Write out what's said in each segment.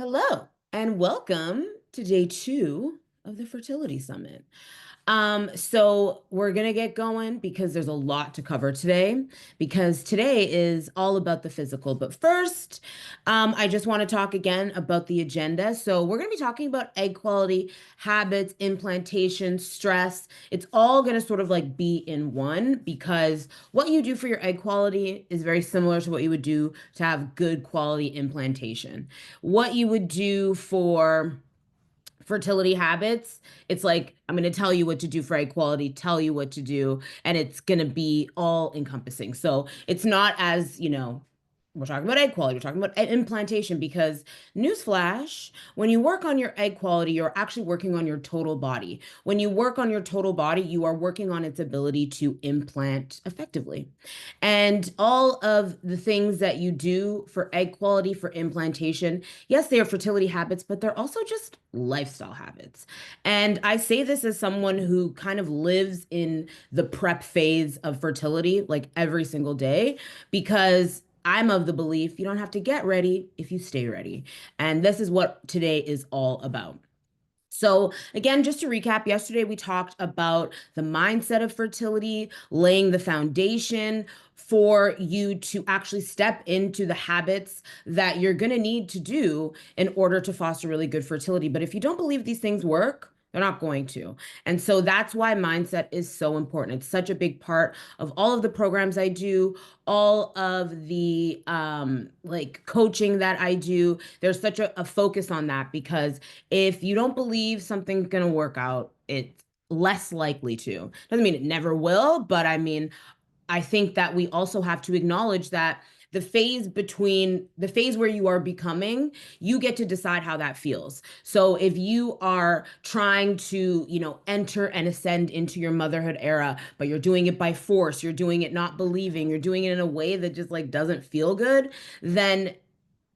Hello and welcome to day 2 of the Fertility Summit. So we're gonna get going because there's a lot to cover today, because today is all about the physical. But first, I just want to talk again about the agenda. So we're gonna be talking about egg quality, habits, implantation, stress. It's all gonna sort of like be in one because what you do for your egg quality is very similar to what you would do to have good quality implantation. What you would do for fertility habits, it's like I'm going to tell you what to do for egg quality, tell you what to do, and it's going to be all encompassing. So it's not as, we're talking about egg quality, we're talking about implantation because newsflash, when you work on your egg quality, you're actually working on your total body. When you work on your total body, you are working on its ability to implant effectively. And all of the things that you do for egg quality, for implantation, yes, they are fertility habits, but they're also just lifestyle habits. And I say this as someone who kind of lives in the prep phase of fertility, like every single day, because I'm of the belief you don't have to get ready if you stay ready. And this is what today is all about. So, again, just to recap, yesterday we talked about the mindset of fertility, laying the foundation for you to actually step into the habits that you're going to need to do in order to foster really good fertility. But if you don't believe these things work, they're not going to. And so that's why mindset is so important. It's such a big part of all of the programs I do, all of the like coaching that I do. There's such a focus on that because if you don't believe something's going to work out, it's less likely to. Doesn't mean it never will, but I think that we also have to acknowledge that the phase where you are becoming, you get to decide how that feels. So if you are trying to, enter and ascend into your motherhood era, but you're doing it by force, you're doing it not believing, you're doing it in a way that just like doesn't feel good, then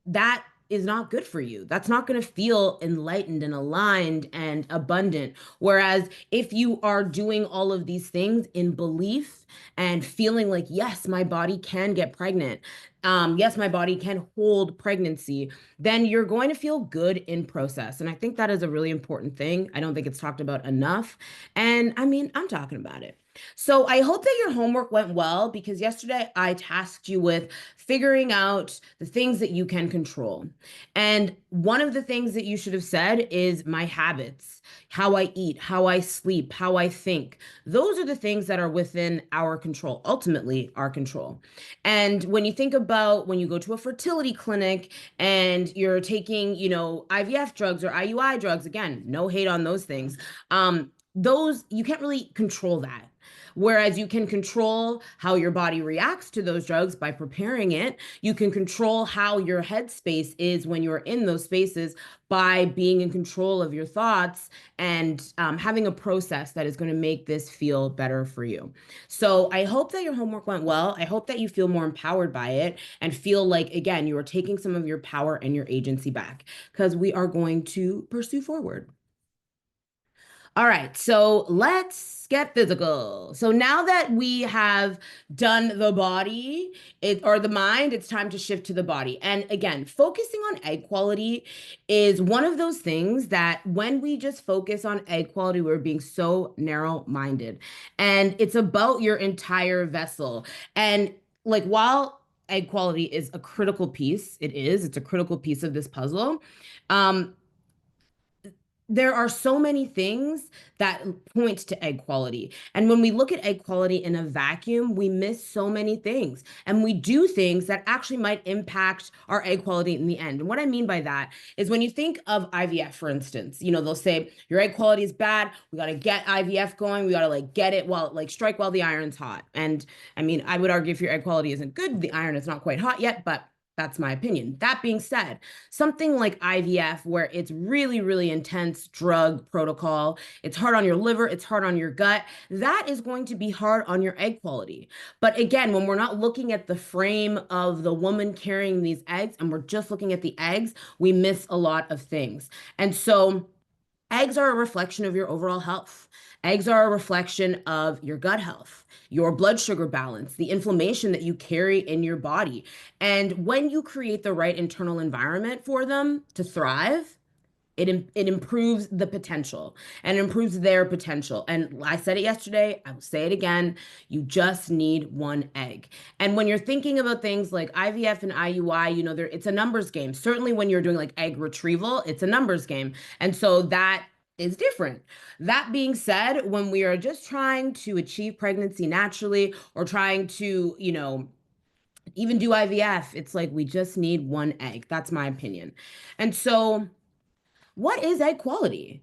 that is not good for you. That's not going to feel enlightened and aligned and abundant. Whereas if you are doing all of these things in belief and feeling like, yes, my body can get pregnant, yes, my body can hold pregnancy, then you're going to feel good in process. And I think that is a really important thing. I don't think it's talked about enough. And I'm talking about it. So I hope that your homework went well because yesterday I tasked you with figuring out the things that you can control. And one of the things that you should have said is my habits, how I eat, how I sleep, how I think. Those are the things that are within our control, ultimately our control. And when you think about when you go to a fertility clinic and you're taking, IVF drugs or IUI drugs, again, no hate on those things. Those you can't really control that. Whereas you can control how your body reacts to those drugs by preparing it. You can control how your headspace is when you're in those spaces by being in control of your thoughts and having a process that is going to make this feel better for you. So I hope that your homework went well. I hope that you feel more empowered by it and feel like, again, you are taking some of your power and your agency back because we are going to pursue forward. All right, so let's get physical. So now that we have done the body, or the mind, it's time to shift to the body. And again, focusing on egg quality is one of those things that when we just focus on egg quality, we're being so narrow-minded. And it's about your entire vessel. And like while egg quality is a critical piece, it's a critical piece of this puzzle. Um, there are so many things that point to egg quality. And when we look at egg quality in a vacuum, we miss so many things. And we do things that actually might impact our egg quality in the end. And what I mean by that is when you think of IVF, for instance, they'll say your egg quality is bad. We got to get IVF going. We got to like get it strike while the iron's hot. And I would argue if your egg quality isn't good, the iron is not quite hot yet, but that's my opinion. That being said, something like IVF, where it's really, really intense drug protocol, it's hard on your liver, it's hard on your gut, that is going to be hard on your egg quality. But again, when we're not looking at the frame of the woman carrying these eggs and we're just looking at the eggs, we miss a lot of things. And so, Eggs are a reflection of your overall health. Eggs are a reflection of your gut health, your blood sugar balance, the inflammation that you carry in your body. And when you create the right internal environment for them to thrive, it improves the potential and improves their potential. And I said it yesterday, I will say it again. You just need one egg. And when you're thinking about things like IVF and IUI, it's a numbers game. Certainly when you're doing like egg retrieval, it's a numbers game. And so that is different. That being said, when we are just trying to achieve pregnancy naturally or trying to, even do IVF, it's like we just need one egg. That's my opinion. And so what is egg quality?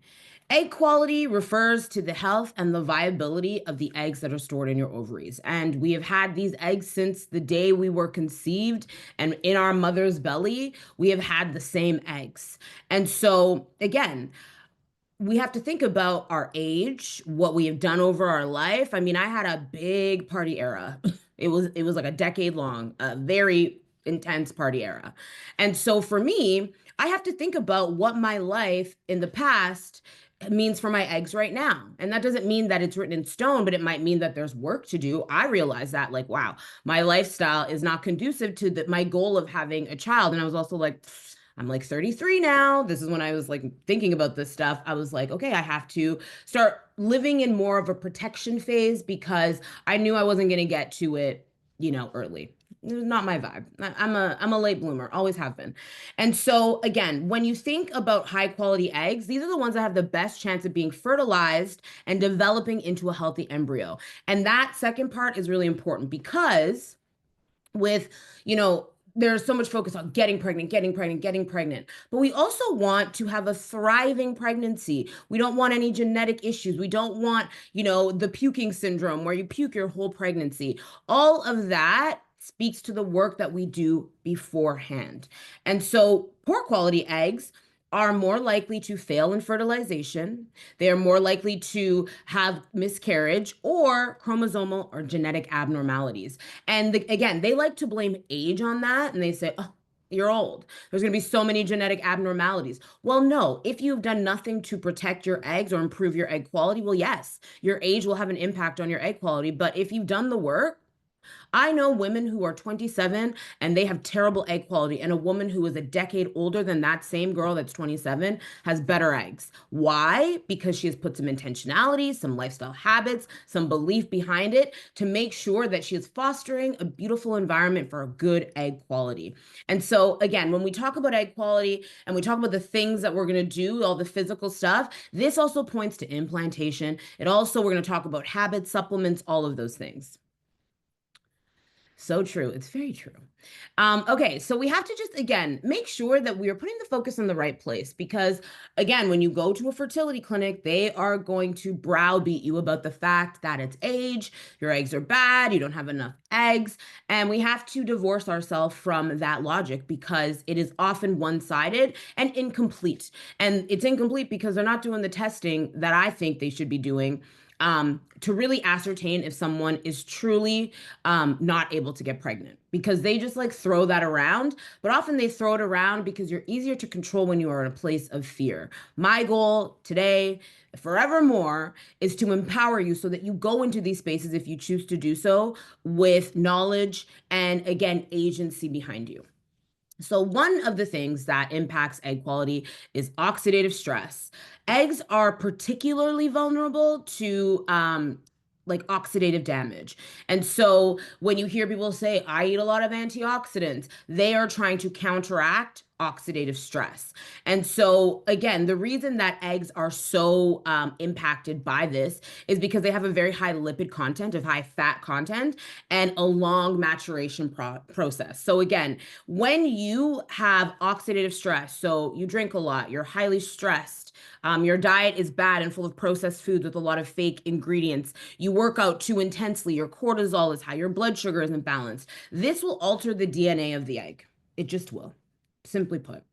Egg quality refers to the health and the viability of the eggs that are stored in your ovaries. And we have had these eggs since the day we were conceived, and in our mother's belly, we have had the same eggs. And so, again, we have to think about our age, what we have done over our life. I mean, I had a big party era. It was like a decade long, a very intense party era. And so for me, I have to think about what my life in the past means for my eggs right now. And that doesn't mean that it's written in stone, but it might mean that there's work to do. I realize that, like, wow, my lifestyle is not conducive to my goal of having a child. And I was also like, I'm like 33 now. This is when I was like thinking about this stuff. I was like, okay, I have to start living in more of a protection phase because I knew I wasn't going to get to it, early. It was not my vibe. I'm a late bloomer, always have been. And so again, when you think about high quality eggs, these are the ones that have the best chance of being fertilized and developing into a healthy embryo. And that second part is really important because with, there's so much focus on getting pregnant, getting pregnant, getting pregnant. But we also want to have a thriving pregnancy. We don't want any genetic issues. We don't want, the puking syndrome where you puke your whole pregnancy. All of that speaks to the work that we do beforehand. And so poor quality eggs are more likely to fail in fertilization. They are more likely to have miscarriage or chromosomal or genetic abnormalities. And again, they like to blame age on that. And they say, oh, you're old. There's going to be so many genetic abnormalities. Well, no, if you've done nothing to protect your eggs or improve your egg quality, well, yes, your age will have an impact on your egg quality. But if you've done the work, I know women who are 27 and they have terrible egg quality, and a woman who is a decade older than that same girl that's 27 has better eggs. Why? Because she has put some intentionality, some lifestyle habits, some belief behind it to make sure that she is fostering a beautiful environment for a good egg quality. And so, again, when we talk about egg quality and we talk about the things that we're going to do, all the physical stuff, this also points to implantation. It also, we're going to talk about habits, supplements, all of those things. So true. It's very true. Okay, so we have to just, again, make sure that we are putting the focus in the right place because, again, when you go to a fertility clinic, they are going to browbeat you about the fact that it's age, your eggs are bad, you don't have enough eggs, and we have to divorce ourselves from that logic because it is often one-sided and incomplete. And it's incomplete because they're not doing the testing that I think they should be doing to really ascertain if someone is truly not able to get pregnant because they just like throw that around. But often they throw it around because you're easier to control when you are in a place of fear. My goal today, forevermore, is to empower you so that you go into these spaces if you choose to do so with knowledge and, again, agency behind you. So one of the things that impacts egg quality is oxidative stress. Eggs are particularly vulnerable to like oxidative damage. And so when you hear people say, I eat a lot of antioxidants, they are trying to counteract oxidative stress. And so, again, the reason that eggs are so impacted by this is because they have a very high lipid content, of high fat content, and a long maturation process. So, again, when you have oxidative stress, so you drink a lot, you're highly stressed, your diet is bad and full of processed foods with a lot of fake ingredients, you work out too intensely, your cortisol is high, your blood sugar isn't balanced, this will alter the DNA of the egg. It just will, simply put.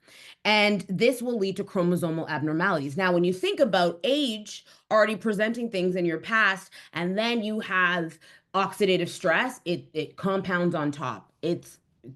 And this will lead to chromosomal abnormalities. Now, when you think about age already presenting things in your past, and then you have oxidative stress, it compounds on top.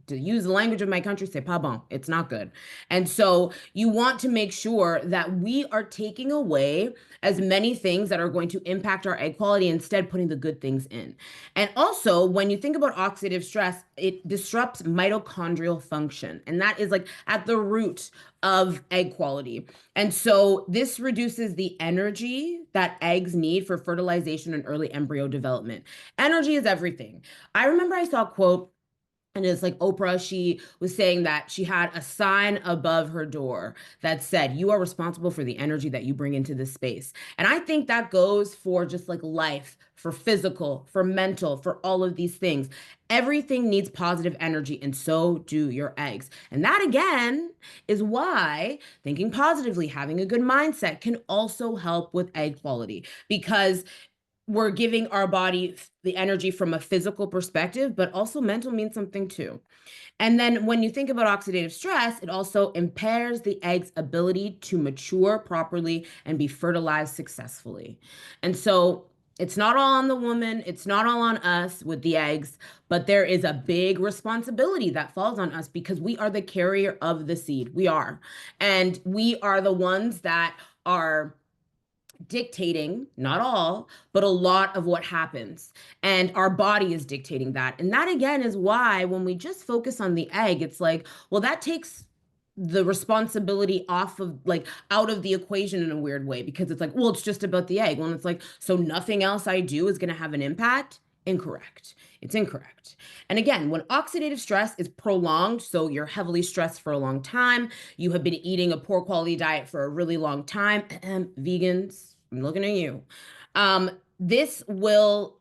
to use the language of my country, c'est pas bon. It's not good. And so you want to make sure that we are taking away as many things that are going to impact our egg quality, instead putting the good things in. And also, when you think about oxidative stress, it disrupts mitochondrial function. And that is like at the root of egg quality. And so this reduces the energy that eggs need for fertilization and early embryo development. Energy is everything. I remember I saw a quote, and it's like Oprah, she was saying that she had a sign above her door that said, "You are responsible for the energy that you bring into this space." And I think that goes for just like life, for physical, for mental, for all of these things. Everything needs positive energy, and so do your eggs. And that, again, is why thinking positively, having a good mindset can also help with egg quality, because we're giving our body the energy from a physical perspective, but also mental means something too. And then when you think about oxidative stress, it also impairs the egg's ability to mature properly and be fertilized successfully. And so it's not all on the woman, it's not all on us with the eggs, but there is a big responsibility that falls on us because we are the carrier of the seed. We are. And we are the ones that are dictating, not all, but a lot of what happens. And our body is dictating that. And that, again, is why when we just focus on the egg, it's like, well, that takes the responsibility off of, like, out of the equation in a weird way, because it's like, well, it's just about the egg. Well, it's like, so nothing else I do is going to have an impact? Incorrect. It's incorrect. And again, when oxidative stress is prolonged, so you're heavily stressed for a long time, you have been eating a poor quality diet for a really long time, vegans, I'm looking at you. This will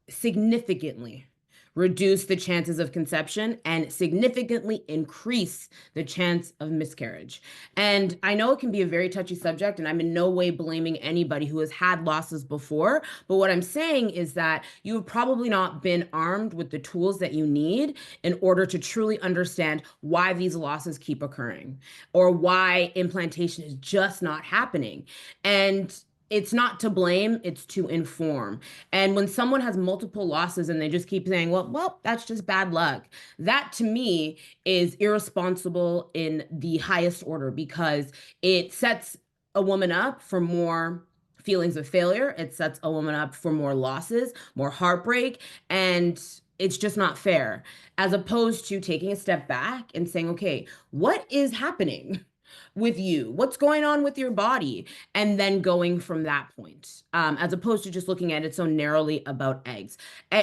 significantly reduce the chances of conception and significantly increase the chance of miscarriage. And I know it can be a very touchy subject, and I'm in no way blaming anybody who has had losses before. But what I'm saying is that you have probably not been armed with the tools that you need in order to truly understand why these losses keep occurring, or why implantation is just not happening. And it's not to blame, it's to inform. And when someone has multiple losses and they just keep saying, well, that's just bad luck, that to me is irresponsible in the highest order, because it sets a woman up for more feelings of failure. It sets a woman up for more losses, more heartbreak, and it's just not fair. As opposed to taking a step back and saying, okay, what is happening with you? What's going on with your body? And then going from that point, as opposed to just looking at it so narrowly about eggs,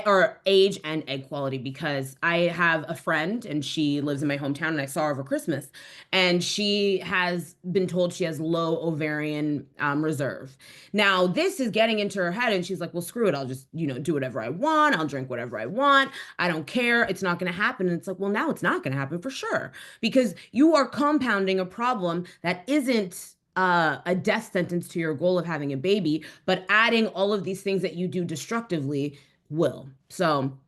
or age and egg quality. Because I have a friend and she lives in my hometown, and I saw her over Christmas, and she has been told she has low ovarian reserve. Now, this is getting into her head, and she's like, well, screw it. I'll just, do whatever I want. I'll drink whatever I want. I don't care. It's not going to happen. And it's like, well, now it's not going to happen for sure, because you are compounding a problem that isn't a death sentence to your goal of having a baby, but adding all of these things that you do destructively will. So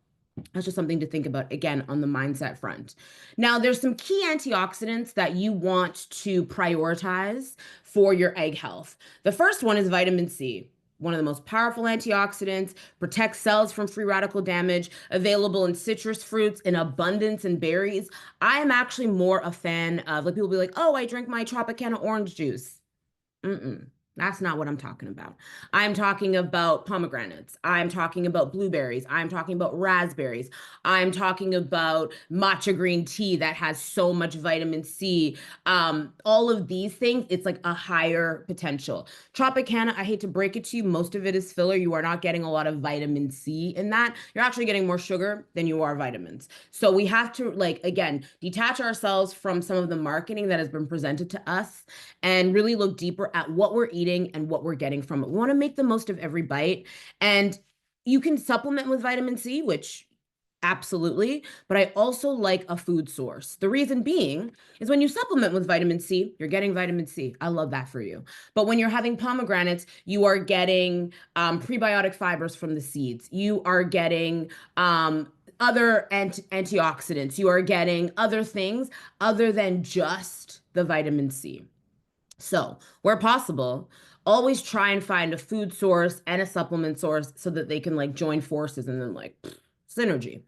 that's just something to think about, again, on the mindset front. Now, there's some key antioxidants that you want to prioritize for your egg health. The first one is vitamin C. One of the most powerful antioxidants, protects cells from free radical damage, available in citrus fruits in abundance and berries. I am actually more a fan of, like, people be like, oh, I drink my Tropicana orange juice. Mm-mm. That's not what I'm talking about. I'm talking about pomegranates. I'm talking about blueberries. I'm talking about raspberries. I'm talking about matcha green tea that has so much vitamin C. All of these things, it's like a higher potential. Tropicana, I hate to break it to you, most of it is filler. You are not getting a lot of vitamin C in that. You're actually getting more sugar than you are vitamins. So we have to, like, again, detach ourselves from some of the marketing that has been presented to us and really look deeper at what we're eating and what we're getting from it. We want to make the most of every bite. And you can supplement with vitamin C, which absolutely, but I also like a food source. The reason being is when you supplement with vitamin C, you're getting vitamin C. I love that for you. But when you're having pomegranates, you are getting prebiotic fibers from the seeds. You are getting other antioxidants. You are getting other things other than just the vitamin C. So, where possible, always try and find a food source and a supplement source so that they can, like, join forces and then, like, synergy.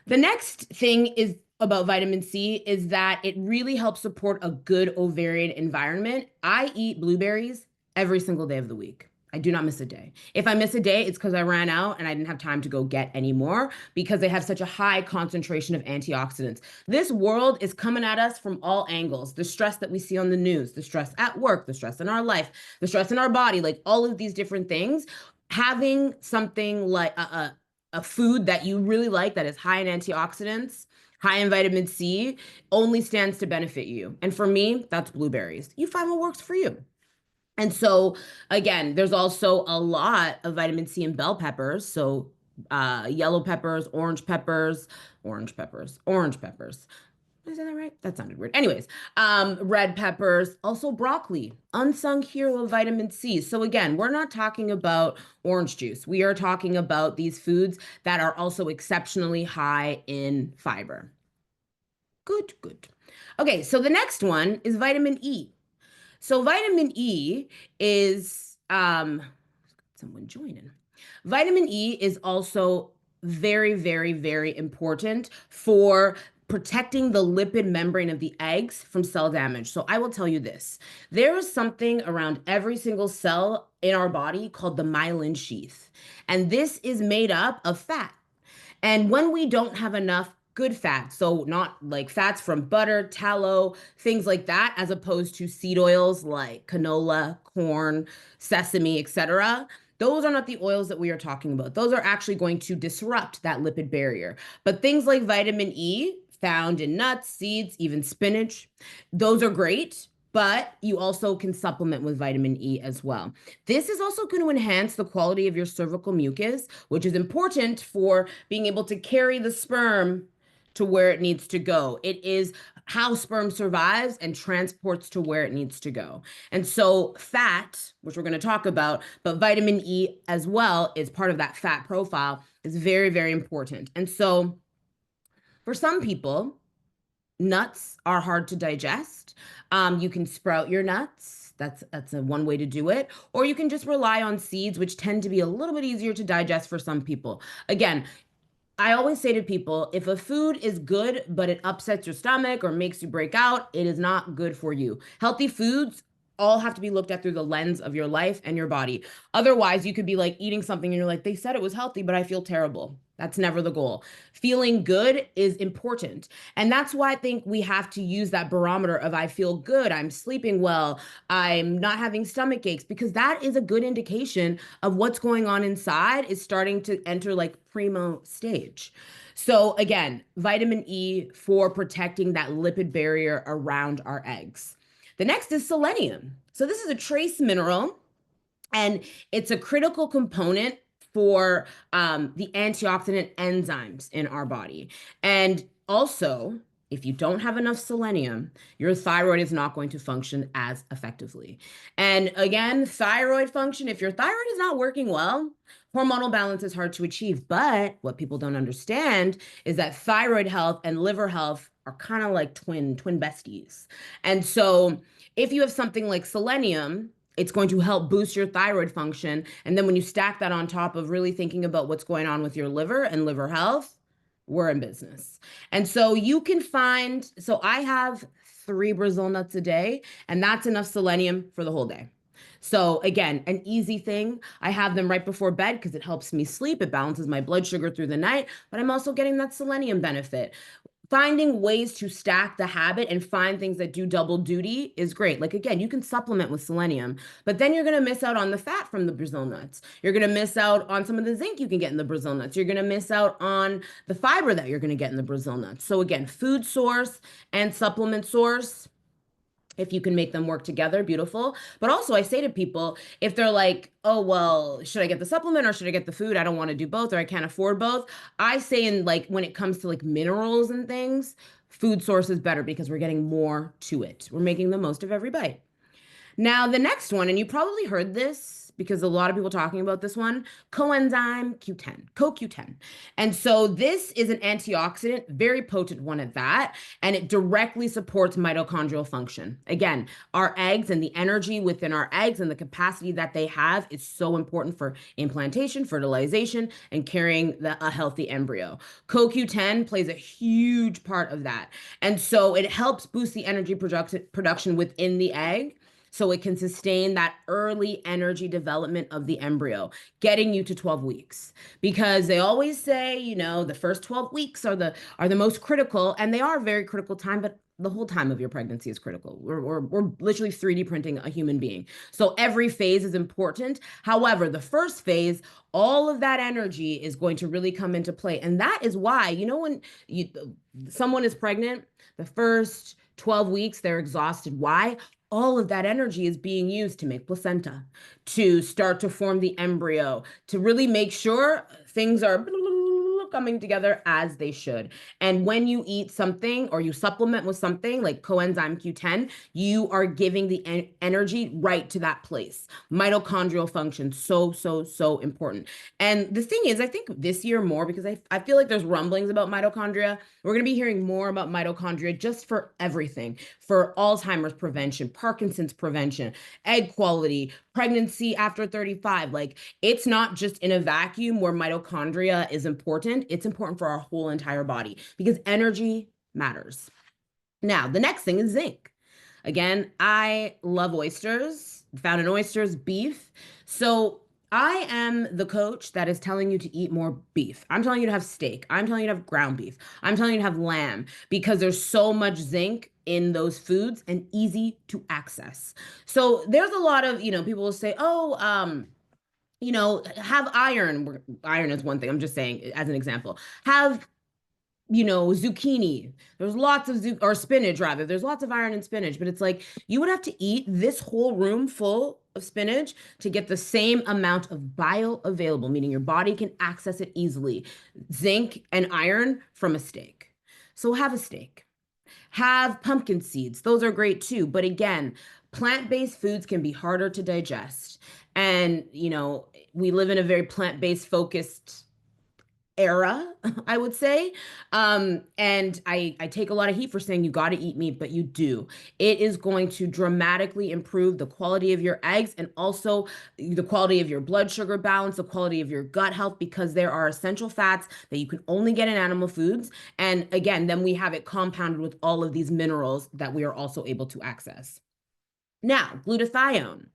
The next thing is about vitamin C is that it really helps support a good ovarian environment. I eat blueberries every single day of the week. I do not miss a day. If I miss a day, it's because I ran out and I didn't have time to go get any more because they have such a high concentration of antioxidants. This world is coming at us from all angles. The stress that we see on the news, the stress at work, the stress in our life, the stress in our body, like all of these different things. Having something like a food that you really like that is high in antioxidants, high in vitamin C, only stands to benefit you. And for me, that's blueberries. You find what works for you. And so, again, there's also a lot of vitamin C in bell peppers. So, yellow peppers, orange peppers. Is that right? That sounded weird. Anyways, red peppers, also broccoli, unsung hero of vitamin C. So again, we're not talking about orange juice. We are talking about these foods that are also exceptionally high in fiber. Good, good. Okay, so the next one is vitamin E. So vitamin E is someone joining. Vitamin E is also very, very, very important for protecting the lipid membrane of the eggs from cell damage. So I will tell you this. There is something around every single cell in our body called the myelin sheath. And this is made up of fat. And when we don't have enough good fats, so not like fats from butter, tallow, things like that, as opposed to seed oils like canola, corn, sesame, etc., those are not the oils that we are talking about. Those are actually going to disrupt that lipid barrier. But things like vitamin E, found in nuts, seeds, even spinach, those are great. But you also can supplement with vitamin E as well. This is also going to enhance the quality of your cervical mucus, which is important for being able to carry the sperm to where it needs to go. It is how sperm survives and transports to where it needs to go. And so fat, which we're going to talk about, but vitamin E as well is part of that fat profile, is very, very important. And so for some people, nuts are hard to digest. You can sprout your nuts. That's a one way to do it. Or you can just rely on seeds, which tend to be a little bit easier to digest for some people. Again, I always say to people, if a food is good, but it upsets your stomach or makes you break out, it is not good for you. Healthy foods all have to be looked at through the lens of your life and your body. Otherwise, you could be like eating something and you're like, they said it was healthy, but I feel terrible. That's never the goal. Feeling good is important. And that's why I think we have to use that barometer of I feel good, I'm sleeping well, I'm not having stomach aches, because that is a good indication of what's going on inside is starting to enter like primo stage. So again, vitamin E for protecting that lipid barrier around our eggs. The next is selenium. So this is a trace mineral and it's a critical component for the antioxidant enzymes in our body. And also, if you don't have enough selenium, your thyroid is not going to function as effectively. And again, thyroid function, if your thyroid is not working well, hormonal balance is hard to achieve. But what people don't understand is that thyroid health and liver health are kind of like twin besties. And so if you have something like selenium, it's going to help boost your thyroid function. And then when you stack that on top of really thinking about what's going on with your liver and liver health, we're in business. And so you can find, so I have 3 Brazil nuts a day, and that's enough selenium for the whole day. So again, an easy thing. I have them right before bed because it helps me sleep. It balances my blood sugar through the night, but I'm also getting that selenium benefit. Finding ways to stack the habit and find things that do double duty is great. Like again, you can supplement with selenium, but then you're going to miss out on the fat from the Brazil nuts. You're going to miss out on some of the zinc you can get in the Brazil nuts. You're going to miss out on the fiber that you're going to get in the Brazil nuts. So again, food source and supplement source, if you can make them work together, beautiful. But also I say to people, if they're like, oh, well, should I get the supplement or should I get the food? I don't want to do both or I can't afford both. I say in like, when it comes to like minerals and things, food source is better because we're getting more to it. We're making the most of every bite. Now, the next one, and you probably heard this because a lot of people talking about this one, coenzyme Q10, CoQ10. And so this is an antioxidant, very potent one at that, and it directly supports mitochondrial function. Again, our eggs and the energy within our eggs and the capacity that they have is so important for implantation, fertilization, and carrying a healthy embryo. CoQ10 plays a huge part of that. And so it helps boost the energy production within the egg so it can sustain that early energy development of the embryo, getting you to 12 weeks. Because they always say, the first 12 weeks are the most critical, and they are a very critical time, but the whole time of your pregnancy is critical. We're literally 3D printing a human being. So every phase is important. However, the first phase, all of that energy is going to really come into play. And that is why, when someone is pregnant, the first 12 weeks, they're exhausted. Why? All of that energy is being used to make placenta, to start to form the embryo, to really make sure things are coming together as they should. And when you eat something or you supplement with something like coenzyme Q10, you are giving the energy right to that place. Mitochondrial function, so, so, so important. And the thing is, I think this year more, because I feel like there's rumblings about mitochondria. We're going to be hearing more about mitochondria just for everything, for Alzheimer's prevention, Parkinson's prevention, egg quality, pregnancy after 35. Like, it's not just in a vacuum where mitochondria is important. It's important for our whole entire body because energy matters. Now, the next thing is zinc. Again, I love oysters, found in oysters, beef. So I am the coach that is telling you to eat more beef. I'm telling you to have steak. I'm telling you to have ground beef. I'm telling you to have lamb because there's so much zinc in those foods and easy to access. So there's a lot of, people will say, oh, have iron. Iron is one thing. I'm just saying as an example. Have zucchini. There's lots of or spinach rather. There's lots of iron in spinach, but it's like you would have to eat this whole room full of spinach to get the same amount of bioavailable, meaning your body can access it easily. Zinc and iron from a steak. So have a steak. Have pumpkin seeds. Those are great too. But again, plant-based foods can be harder to digest. And, we live in a very plant-based focused era, I would say. And I take a lot of heat for saying you got to eat meat, but you do. It is going to dramatically improve the quality of your eggs and also the quality of your blood sugar balance, the quality of your gut health, because there are essential fats that you can only get in animal foods. And again, then we have it compounded with all of these minerals that we are also able to access. Now, glutathione.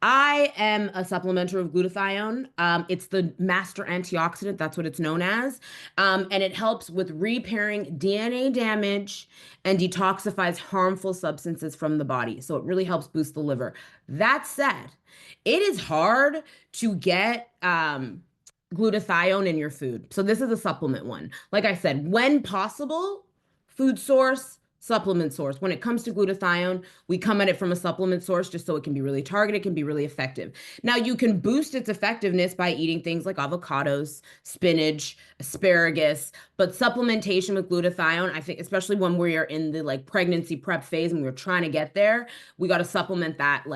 I am a supplementer of glutathione. It's the master antioxidant. That's what it's known as. And it helps with repairing DNA damage and detoxifies harmful substances from the body. So it really helps boost the liver. That said, it is hard to get glutathione in your food. So this is a supplement one. Like I said, when possible, food source, supplement source. When it comes to glutathione, we come at it from a supplement source just so it can be really targeted, can be really effective. Now, you can boost its effectiveness by eating things like avocados, spinach, asparagus, but supplementation with glutathione, I think, especially when we are in the pregnancy prep phase and we're trying to get there, we got to supplement that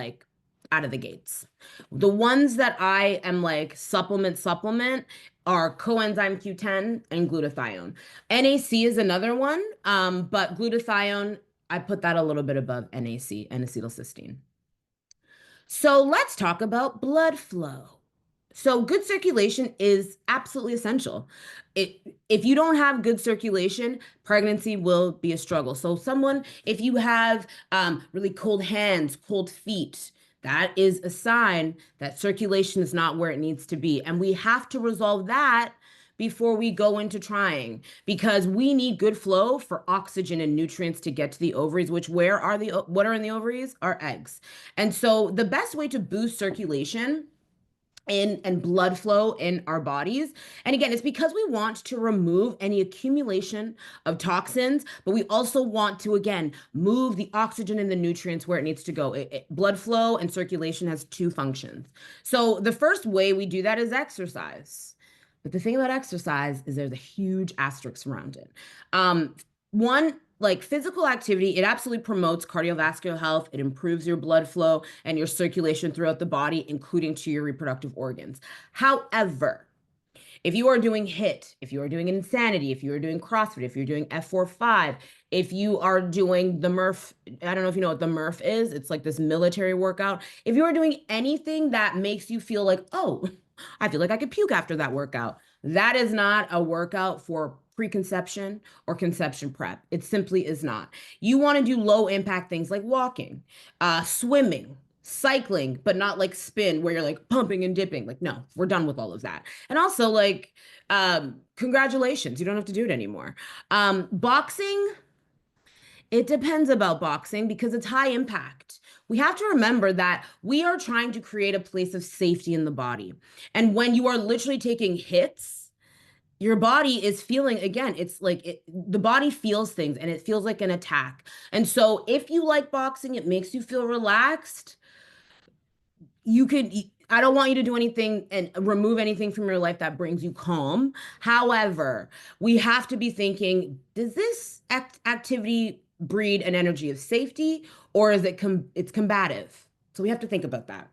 out of the gates. The ones that I am supplement are coenzyme Q10 and glutathione. NAC is another one, but glutathione, I put that a little bit above NAC, N-acetylcysteine. So let's talk about blood flow. So good circulation is absolutely essential. If you don't have good circulation, pregnancy will be a struggle. So if you have really cold hands, cold feet, that is a sign that circulation is not where it needs to be. And we have to resolve that before we go into trying, because we need good flow for oxygen and nutrients to get to the ovaries, what are in the ovaries? Are eggs. And so the best way to boost circulation and blood flow in our bodies. And again, it's because we want to remove any accumulation of toxins, but we also want to, again, move the oxygen and the nutrients where it needs to go. Blood flow and circulation has two functions. So the first way we do that is exercise. But the thing about exercise is there's a huge asterisk around it. One, like physical activity, it absolutely promotes cardiovascular health. It improves your blood flow and your circulation throughout the body, including to your reproductive organs. However, if you are doing HIIT, if you are doing Insanity, if you are doing CrossFit, if you're doing F45, if you are doing the Murph, I don't know if you know what the Murph is. It's like this military workout. If you are doing anything that makes you feel like, oh, I feel like I could puke after that workout, that is not a workout for preconception or conception prep. It simply is not. You want to do low impact things like walking, swimming, cycling, but not like spin where you're like pumping and dipping. Like, no, we're done with all of that. And also, like, congratulations, you don't have to do it anymore. Boxing, it depends about boxing because it's high impact. We have to remember that we are trying to create a place of safety in the body. And when you are literally taking hits, your body is feeling, again, it's like the body feels things and it feels like an attack. And so if you like boxing, it makes you feel relaxed. You could, I don't want you to do anything and remove anything from your life that brings you calm. However, we have to be thinking, does this activity breed an energy of safety, or is it's combative? So we have to think about that.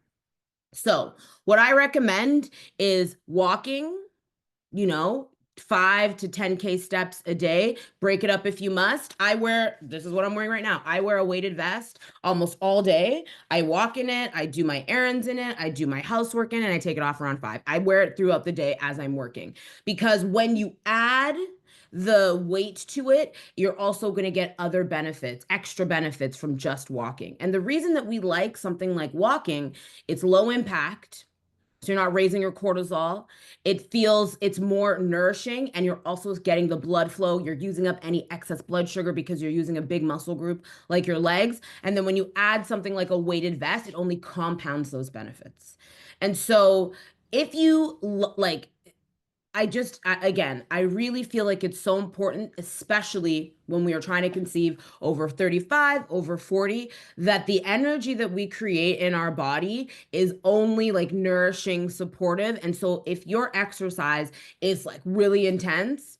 So what I recommend is walking, you know, 5 to 10K steps a day. Break it up if you must. This is what I'm wearing right now. I wear a weighted vest almost all day. I walk in it. I do my errands in it. I do my housework in it, and I take it off around 5. I wear it throughout the day as I'm working because when you add the weight to it, you're also going to get other benefits, extra benefits from just walking. And the reason that we like something like walking, it's low impact. So you're not raising your cortisol. It's more nourishing, and you're also getting the blood flow. You're using up any excess blood sugar because you're using a big muscle group like your legs. And then when you add something like a weighted vest, it only compounds those benefits. And so if you like, again, I really feel like it's so important, especially when we are trying to conceive over 35, over 40, that the energy that we create in our body is only like nourishing, supportive. And so if your exercise is like really intense,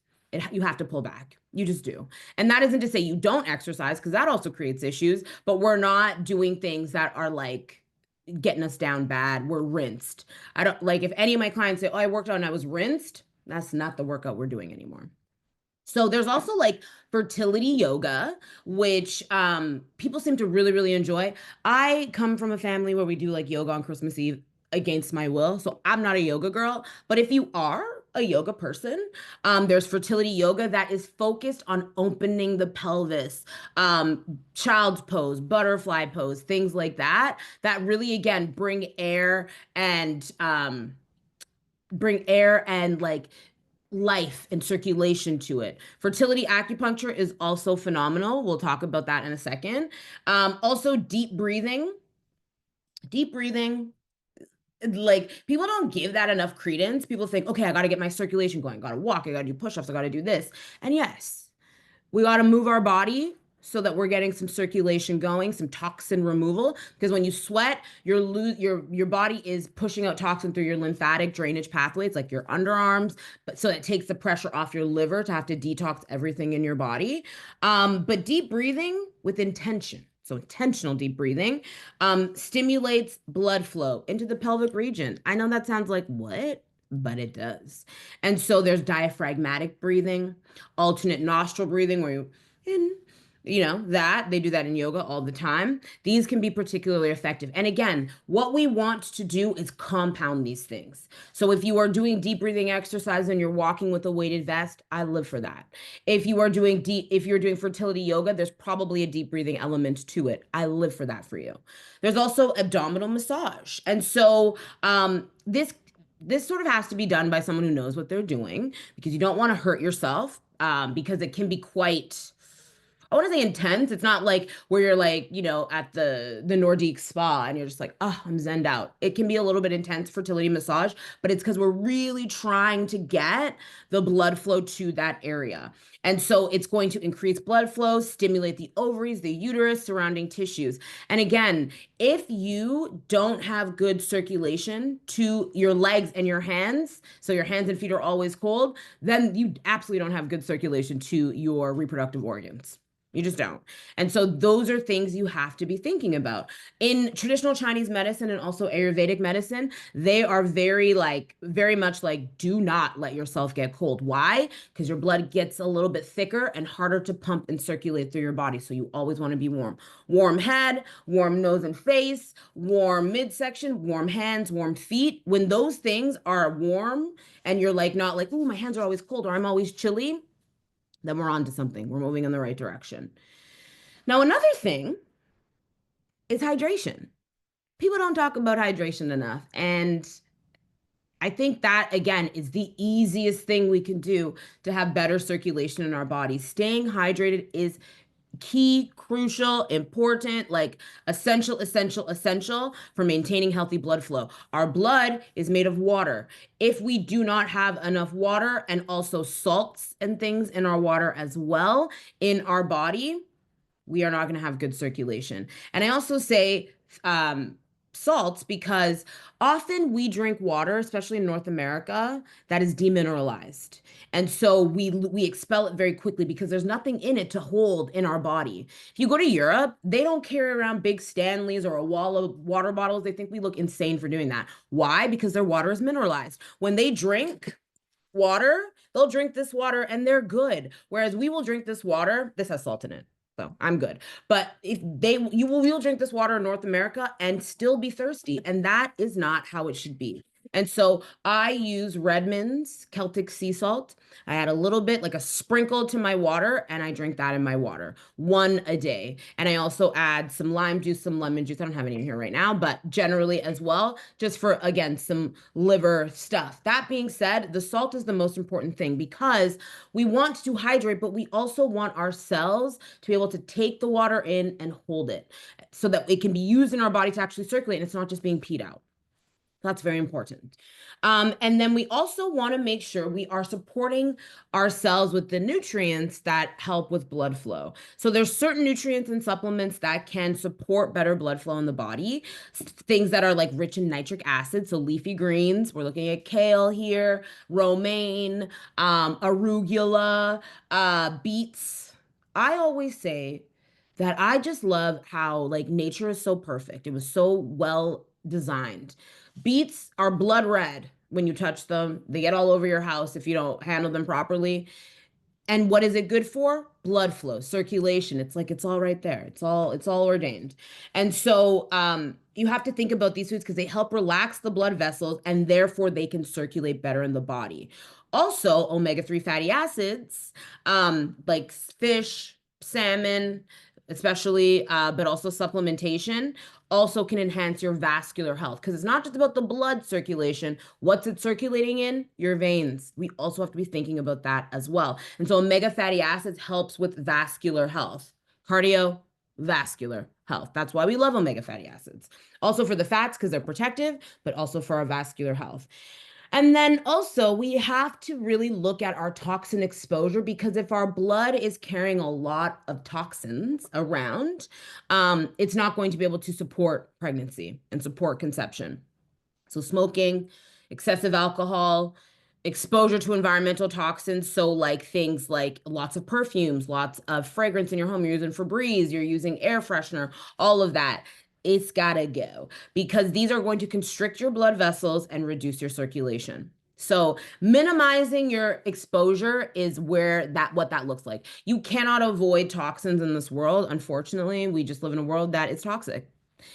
you have to pull back. You just do. And that isn't to say you don't exercise, because that also creates issues, but we're not doing things that are like getting us down bad. We're rinsed. I don't like if any of my clients say, oh, I worked out and I was rinsed. That's not the workout we're doing anymore. So there's also like fertility yoga, which people seem to really, really enjoy. I come from a family where we do like yoga on Christmas Eve against my will. So I'm not a yoga girl. But if you are a yoga person, there's fertility yoga that is focused on opening the pelvis, child's pose, butterfly pose, things like that, that really, again, and bring air and like life and circulation to it. Fertility acupuncture is also phenomenal. We'll talk about that in a second. Also, deep breathing. Deep breathing, like people don't give that enough credence. People think, okay, I got to get my circulation going. Got to walk. I got to do push-ups. I got to do this. And yes, we got to move our body so that we're getting some circulation going, some toxin removal. Because when you sweat, your body is pushing out toxin through your lymphatic drainage pathways, like your underarms. But so it takes the pressure off your liver to have to detox everything in your body. But deep breathing with intention. So intentional deep breathing stimulates blood flow into the pelvic region. I know that sounds like what? But it does. And so there's diaphragmatic breathing, alternate nostril breathing, where you in, that they do that in yoga all the time. These can be particularly effective. And again, what we want to do is compound these things. So if you are doing deep breathing exercise and you're walking with a weighted vest, I live for that. If you're doing fertility yoga, there's probably a deep breathing element to it. I live for that for you. There's also abdominal massage. And so this sort of has to be done by someone who knows what they're doing, because you don't want to hurt yourself, because it can be quite, I want to say, intense. It's not like where you're like, at the Nordique spa and you're just like, oh, I'm zenned out. It can be a little bit intense, fertility massage, but it's because we're really trying to get the blood flow to that area. And so it's going to increase blood flow, stimulate the ovaries, the uterus, surrounding tissues. And again, if you don't have good circulation to your legs and your hands, so your hands and feet are always cold, then you absolutely don't have good circulation to your reproductive organs. You just don't. And so those are things you have to be thinking about. In traditional Chinese medicine and also Ayurvedic medicine, they are very much like, do not let yourself get cold. Why? Because your blood gets a little bit thicker and harder to pump and circulate through your body. So you always want to be warm. Warm head, warm nose and face, warm midsection, warm hands, warm feet. When those things are warm and you're like, not like, oh, my hands are always cold or I'm always chilly, then we're on to something. We're moving in the right direction. Now, another thing is hydration. People don't talk about hydration enough. And I think that, again, is the easiest thing we can do to have better circulation in our bodies. Staying hydrated is key, crucial, important, like essential, essential, essential for maintaining healthy blood flow. Our blood is made of water. If we do not have enough water and also salts and things in our water as well in our body, we are not going to have good circulation. And I also say salts because often we drink water, especially in North America, that is demineralized. And so we expel it very quickly because there's nothing in it to hold in our body. If you go to Europe, they don't carry around big Stanleys or a wall of water bottles. They think we look insane for doing that. Why? Because their water is mineralized. When they drink water, they'll drink this water and they're good. Whereas we will drink this water, this has salt in it. So I'm good. But if they you'll drink this water in North America and still be thirsty. And that is not how it should be. And so I use Redmond's Celtic sea salt. I add a little bit, like a sprinkle to my water, and I drink that in my water, one a day. And I also add some lime juice, some lemon juice. I don't have any in here right now, but generally as well, just for, again, some liver stuff. That being said, the salt is the most important thing because we want to hydrate, but we also want our cells to be able to take the water in and hold it so that it can be used in our body to actually circulate and it's not just being peed out. That's very important. And then we also want to make sure we are supporting our cells with the nutrients that help with blood flow. So there's certain nutrients and supplements that can support better blood flow in the body. Things that are like rich in nitric acid, so leafy greens. We're looking at kale here, romaine, arugula, beets. I always say that I just love how like nature is so perfect. It was so well designed. Beets are blood red when you touch them. They get all over your house if you don't handle them properly. And what is it good for? Blood flow, circulation. It's like it's all right there. It's all ordained. And so you have to think about these foods because they help relax the blood vessels and therefore they can circulate better in the body. Also, omega-3 fatty acids, like fish, salmon, especially, but also supplementation, also can enhance your vascular health because it's not just about the blood circulation. What's it circulating in? Your veins. We also have to be thinking about that as well. And so omega fatty acids helps with vascular health, cardiovascular health. That's why we love omega fatty acids. Also for the fats because they're protective, but also for our vascular health. And then also, we have to really look at our toxin exposure because if our blood is carrying a lot of toxins around, it's not going to be able to support pregnancy and support conception. So, smoking, excessive alcohol, exposure to environmental toxins. So, like things like lots of perfumes, lots of fragrance in your home. You're using Febreze, you're using air freshener, all of that. It's gotta go because these are going to constrict your blood vessels and reduce your circulation. So minimizing your exposure is what that looks like. You cannot avoid toxins in this world. Unfortunately, we just live in a world that is toxic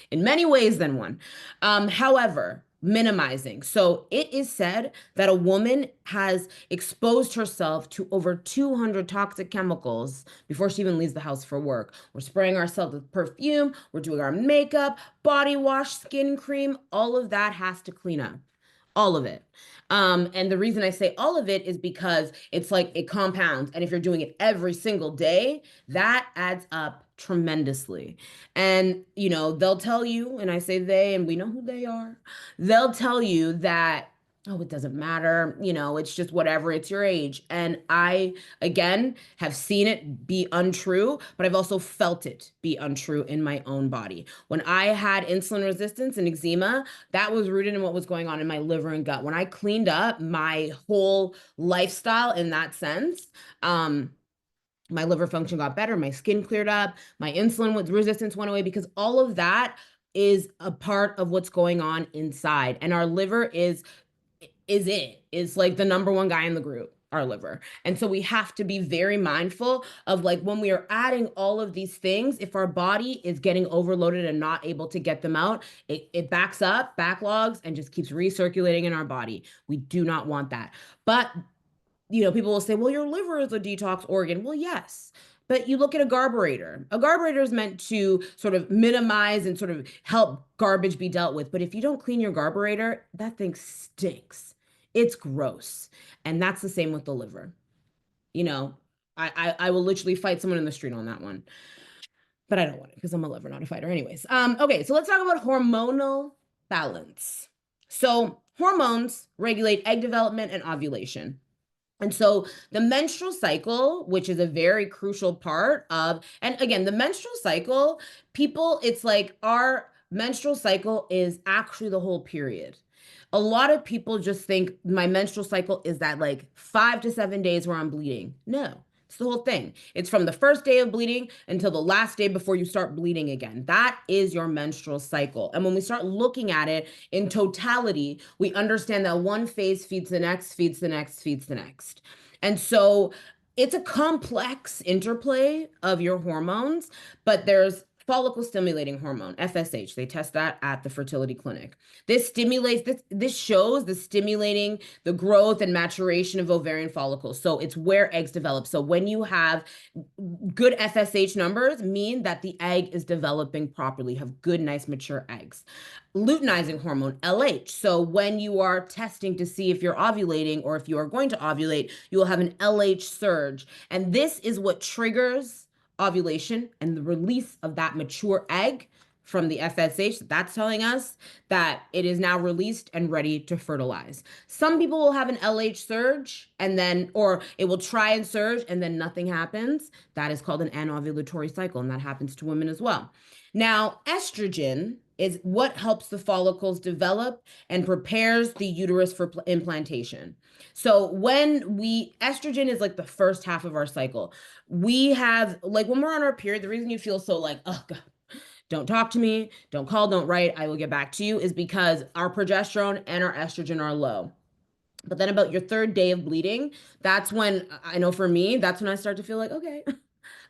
in many ways than one. However, minimizing. So it is said that a woman has exposed herself to over 200 toxic chemicals before she even leaves the house for work. We're spraying ourselves with perfume, we're doing our makeup, body wash, skin cream, all of that has to clean up. All of it. And the reason I say all of it is because it's like it compounds. And if you're doing it every single day, that adds up tremendously. And, they'll tell you, and I say they, and we know who they are, they'll tell you that, oh, it doesn't matter, it's just whatever, it's your age. And I, again, have seen it be untrue, but I've also felt it be untrue in my own body. When I had insulin resistance and eczema, that was rooted in what was going on in my liver and gut. When I cleaned up my whole lifestyle in that sense, My liver function got better, my skin cleared up, my insulin resistance went away because all of that is a part of what's going on inside. And our liver is like the number one guy in the group, our liver. And so we have to be very mindful of like when we are adding all of these things, if our body is getting overloaded and not able to get them out, it backs up, backlogs, and just keeps recirculating in our body. We do not want that. But people will say, well, your liver is a detox organ. Well, yes. But you look at a garburator. A garburator is meant to sort of minimize and sort of help garbage be dealt with. But if you don't clean your garburator, that thing stinks. It's gross. And that's the same with the liver. You know, I will literally fight someone in the street on that one. But I don't want it because I'm a liver, not a fighter. Anyways. Okay, so let's talk about hormonal balance. So hormones regulate egg development and ovulation. And so the menstrual cycle, which is a very crucial part of, and again, the menstrual cycle, people, it's like our menstrual cycle is actually the whole period. A lot of people just think my menstrual cycle is that like 5 to 7 days where I'm bleeding. No, it's the whole thing. It's from the first day of bleeding until the last day before you start bleeding again. That is your menstrual cycle. And when we start looking at it in totality, we understand that one phase feeds the next, feeds the next, feeds the next. And so it's a complex interplay of your hormones, but there's follicle stimulating hormone, FSH. They test that at the fertility clinic. This shows the stimulating the growth and maturation of ovarian follicles. So it's where eggs develop. So when you have good FSH numbers mean that the egg is developing properly, have good, nice, mature eggs. Luteinizing hormone, LH. So when you are testing to see if you're ovulating or if you are going to ovulate, you will have an LH surge. And this is what triggers ovulation and the release of that mature egg from the FSH. That's telling us that it is now released and ready to fertilize. Some people will have an LH surge and then, or it will try and surge and then nothing happens. That is called an anovulatory cycle, and that happens to women as well. Now, estrogen is what helps the follicles develop and prepares the uterus for implantation. So estrogen is like the first half of our cycle. We have, like when we're on our period, the reason you feel so like, oh God, don't talk to me, don't call, don't write, I will get back to you, is because our progesterone and our estrogen are low. But then about your third day of bleeding, that's when I know for me, that's when I start to feel like, okay,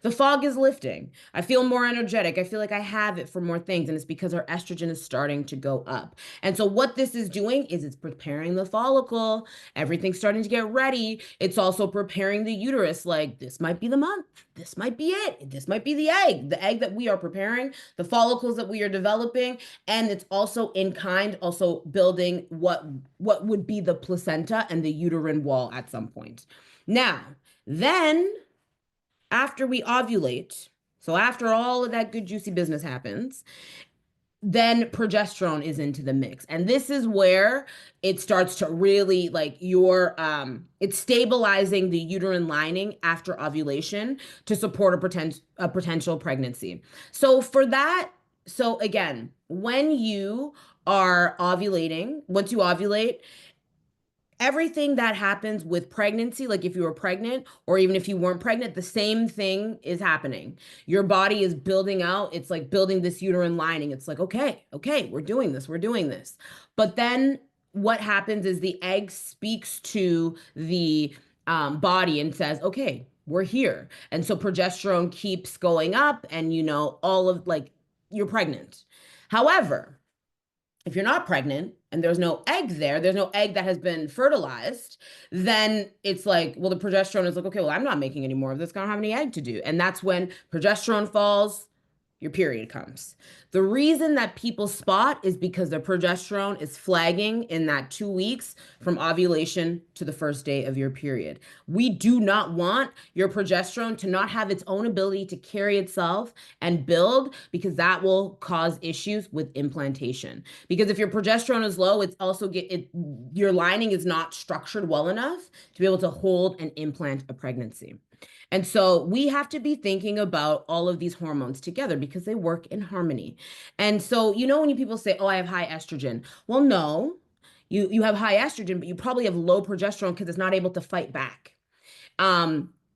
the fog is lifting. I feel more energetic. I feel like I have it for more things. And it's because our estrogen is starting to go up. And so, what this is doing is it's preparing the follicle. Everything's starting to get ready. It's also preparing the uterus. Like, this might be the month. This might be it. This might be the egg that we are preparing, the follicles that we are developing. And it's also in kind, also building what would be the placenta and the uterine wall at some point. Now, then after we ovulate, so after all of that good juicy business happens, then progesterone is into the mix. And this is where it starts to really like it's stabilizing the uterine lining after ovulation to support a potential pregnancy. So for that, so again, when you are ovulating, once you ovulate, everything that happens with pregnancy, like if you were pregnant or even if you weren't pregnant, the same thing is happening. Your body is building out, it's like building this uterine lining. It's like, okay, we're doing this, we're doing this. But then what happens is the egg speaks to the body and says, okay, we're here. And so progesterone keeps going up, and all of like you're pregnant. However, if you're not pregnant and there's no egg there, there's no egg that has been fertilized, then it's like, well, the progesterone is like, okay, well, I'm not making any more of this. I don't have any egg to do. And that's when progesterone falls, your period comes. The reason that people spot is because the progesterone is flagging in that 2 weeks from ovulation to the first day of your period. We do not want your progesterone to not have its own ability to carry itself and build, because that will cause issues with implantation. Because if your progesterone is low, it's also your lining is not structured well enough to be able to hold and implant a pregnancy. And so we have to be thinking about all of these hormones together because they work in harmony. And so, when people say, oh, I have high estrogen. Well, no, you have high estrogen, but you probably have low progesterone because it's not able to fight back.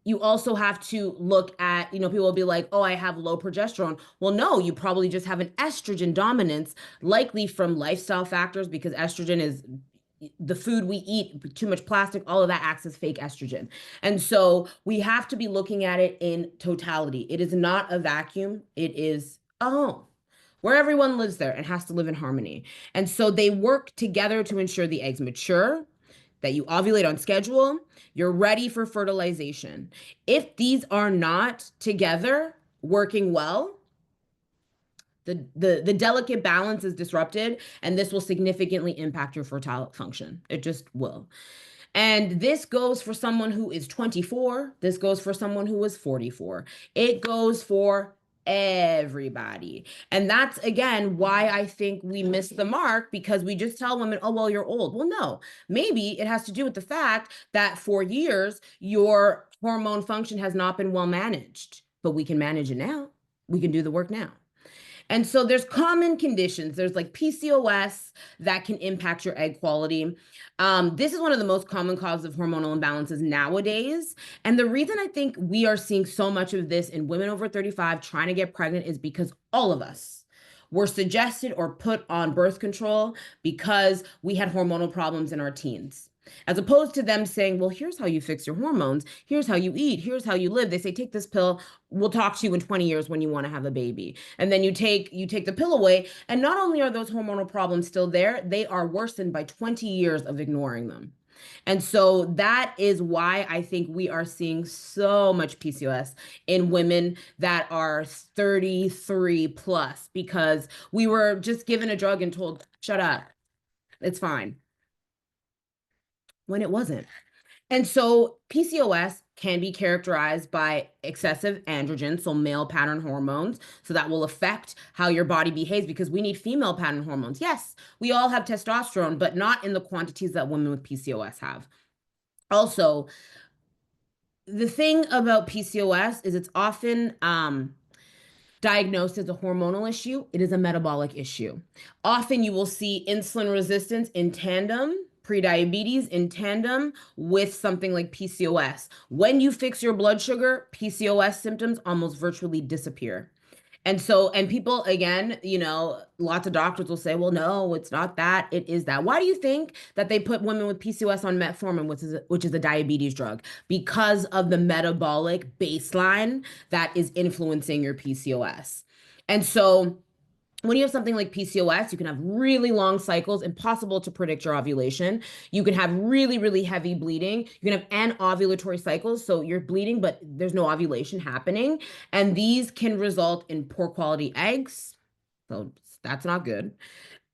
You also have to look at, people will be like, oh, I have low progesterone. Well, no, you probably just have an estrogen dominance, likely from lifestyle factors, because estrogen is the food we eat, too much plastic, all of that acts as fake estrogen. And so we have to be looking at it in totality. It is not a vacuum. It is a home where everyone lives there and has to live in harmony. And so they work together to ensure the eggs mature, that you ovulate on schedule, you're ready for fertilization. If these are not together working well, the delicate balance is disrupted, and this will significantly impact your fertile function. It just will. And this goes for someone who is 24. This goes for someone who is 44. It goes for everybody. And that's again why I think we miss the mark, because we just tell women, oh, well, you're old. Well, no, maybe it has to do with the fact that for years your hormone function has not been well managed, but we can manage it now. We can do the work now. And so there's common conditions. There's like PCOS that can impact your egg quality. This is one of the most common causes of hormonal imbalances nowadays. And the reason I think we are seeing so much of this in women over 35 trying to get pregnant is because all of us were suggested or put on birth control because we had hormonal problems in our teens. As opposed to them saying, well, here's how you fix your hormones. Here's how you eat. Here's how you live. They say, take this pill. We'll talk to you in 20 years when you want to have a baby. And then you take the pill away. And not only are those hormonal problems still there, they are worsened by 20 years of ignoring them. And so that is why I think we are seeing so much PCOS in women that are 33 plus, because we were just given a drug and told, shut up, it's fine, when it wasn't. And so PCOS can be characterized by excessive androgen, so male pattern hormones. So that will affect how your body behaves, because we need female pattern hormones. Yes, we all have testosterone, but not in the quantities that women with PCOS have. Also, the thing about PCOS is it's often diagnosed as a hormonal issue. It is a metabolic issue. Often you will see insulin resistance in tandem, prediabetes in tandem with something like PCOS. When you fix your blood sugar, PCOS symptoms almost virtually disappear. And so, and people, again, lots of doctors will say, well, no, it's not that, it is that. Why do you think that they put women with PCOS on metformin, which is a diabetes drug? Because of the metabolic baseline that is influencing your PCOS. And so, when you have something like PCOS, you can have really long cycles, impossible to predict your ovulation. You can have really, really heavy bleeding. You can have anovulatory cycles, so you're bleeding, but there's no ovulation happening. And these can result in poor quality eggs. So that's not good.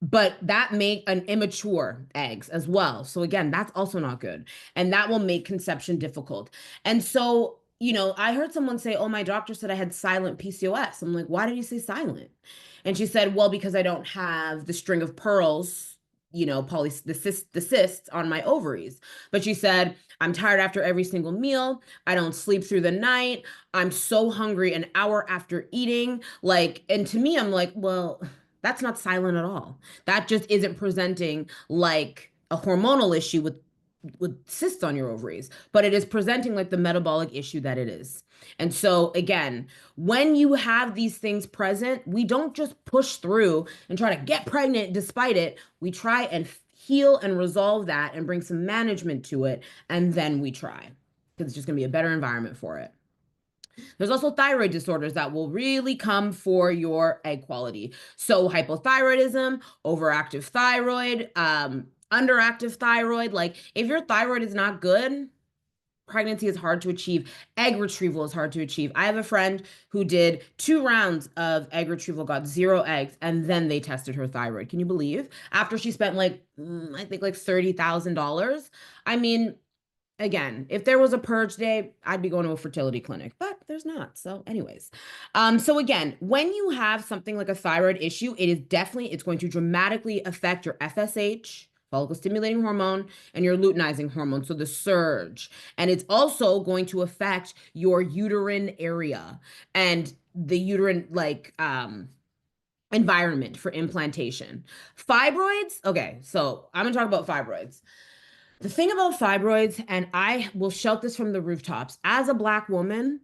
But that make an immature eggs as well. So again, that's also not good. And that will make conception difficult. And so, I heard someone say, oh, my doctor said I had silent PCOS. I'm like, why did you say silent? And she said, well, because I don't have the string of pearls, the cysts on my ovaries. But she said, I'm tired after every single meal. I don't sleep through the night. I'm so hungry an hour after eating. Like, and to me, I'm like, well, that's not silent at all. That just isn't presenting like a hormonal issue with cysts on your ovaries, but it is presenting like the metabolic issue that it is. And so again, when you have these things present, we don't just push through and try to get pregnant despite it. We try and heal and resolve that and bring some management to it, and then we try, because it's just going to be a better environment for it. There's also thyroid disorders that will really come for your egg quality. So hypothyroidism, overactive thyroid, underactive thyroid. Like if your thyroid is not good, pregnancy is hard to achieve. Egg retrieval is hard to achieve. I have a friend who did 2 rounds of egg retrieval, got 0 eggs, and then they tested her thyroid. Can you believe? After she spent I think like $30,000. I mean, again, if there was a purge day, I'd be going to a fertility clinic, but there's not. So anyways, so again, when you have something like a thyroid issue, it's going to dramatically affect your FSH, follicle stimulating hormone, and your luteinizing hormone, so the surge. And it's also going to affect your uterine area and the uterine environment for implantation. Fibroids, okay, so I'm gonna talk about fibroids. The thing about fibroids, and I will shout this from the rooftops, as a Black woman,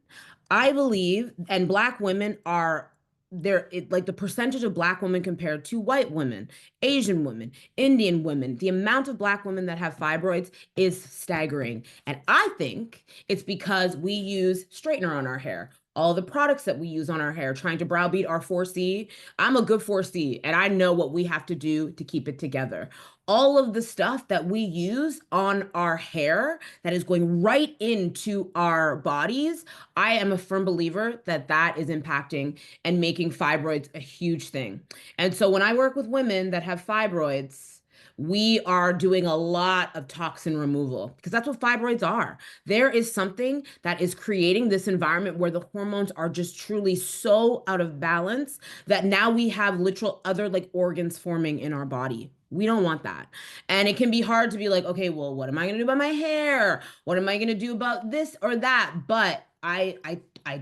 I believe, and Black women are there, like the percentage of Black women compared to white women, Asian women, Indian women, the amount of Black women that have fibroids is staggering. And I think it's because we use straightener on our hair. All the products that we use on our hair, trying to browbeat our 4C. I'm a good 4C, and I know what we have to do to keep it together. All of the stuff that we use on our hair that is going right into our bodies, I am a firm believer that that is impacting and making fibroids a huge thing. And so when I work with women that have fibroids, we are doing a lot of toxin removal because that's what fibroids are. There is something that is creating this environment where the hormones are just truly so out of balance that now we have literal other like organs forming in our body. We don't want that. And it can be hard to be like, okay, well, what am I going to do about my hair? What am I going to do about this or that? But I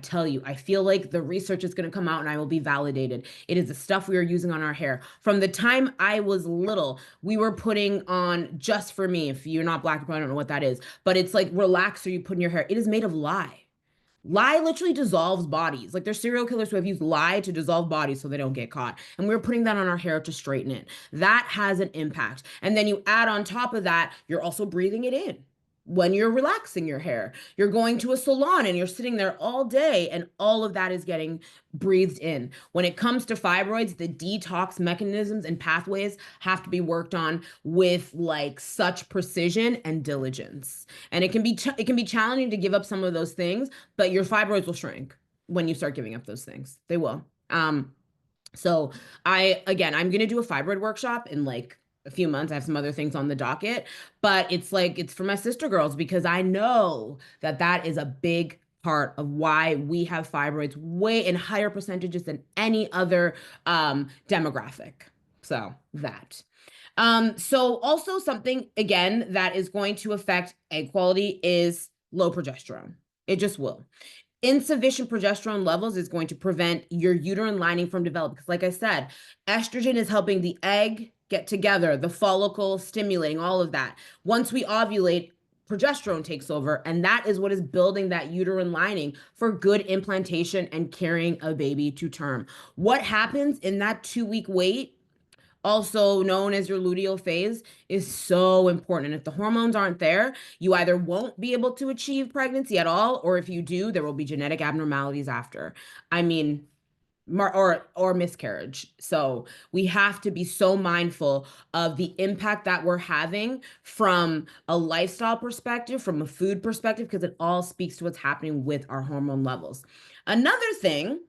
tell you, I feel like the research is going to come out and I will be validated. It is the stuff we are using on our hair. From the time I was little, we were putting on Just For Me. If you're not Black, I don't know what that is, but it's like relaxer you put in your hair. It is made of lye. Lye literally dissolves bodies. Like there's serial killers who have used lye to dissolve bodies so they don't get caught. And we're putting that on our hair to straighten it. That has an impact. And then you add on top of that, you're also breathing it in. When you're relaxing your hair, you're going to a salon and you're sitting there all day, and all of that is getting breathed in. When it comes to fibroids, the detox mechanisms and pathways have to be worked on with like such precision and diligence. And it can be challenging to give up some of those things, but your fibroids will shrink when you start giving up those things. They will. So I'm gonna do a fibroid workshop in like a few months. I have some other things on the docket, but it's like it's for my sister girls because I know that that is a big part of why we have fibroids way in higher percentages than any other demographic. So that. So also something again that is going to affect egg quality is low progesterone. It just will. Insufficient progesterone levels is going to prevent your uterine lining from developing. Because, like I said, estrogen is helping the egg get together, the follicle stimulating, all of that. Once we ovulate, progesterone takes over, and that is what is building that uterine lining for good implantation and carrying a baby to term. What happens in that 2 week wait, also known as your luteal phase, is so important. And if the hormones aren't there, you either won't be able to achieve pregnancy at all, or if you do, there will be genetic abnormalities after. I mean, or miscarriage. So we have to be so mindful of the impact that we're having from a lifestyle perspective, from a food perspective, because it all speaks to what's happening with our hormone levels. Another thing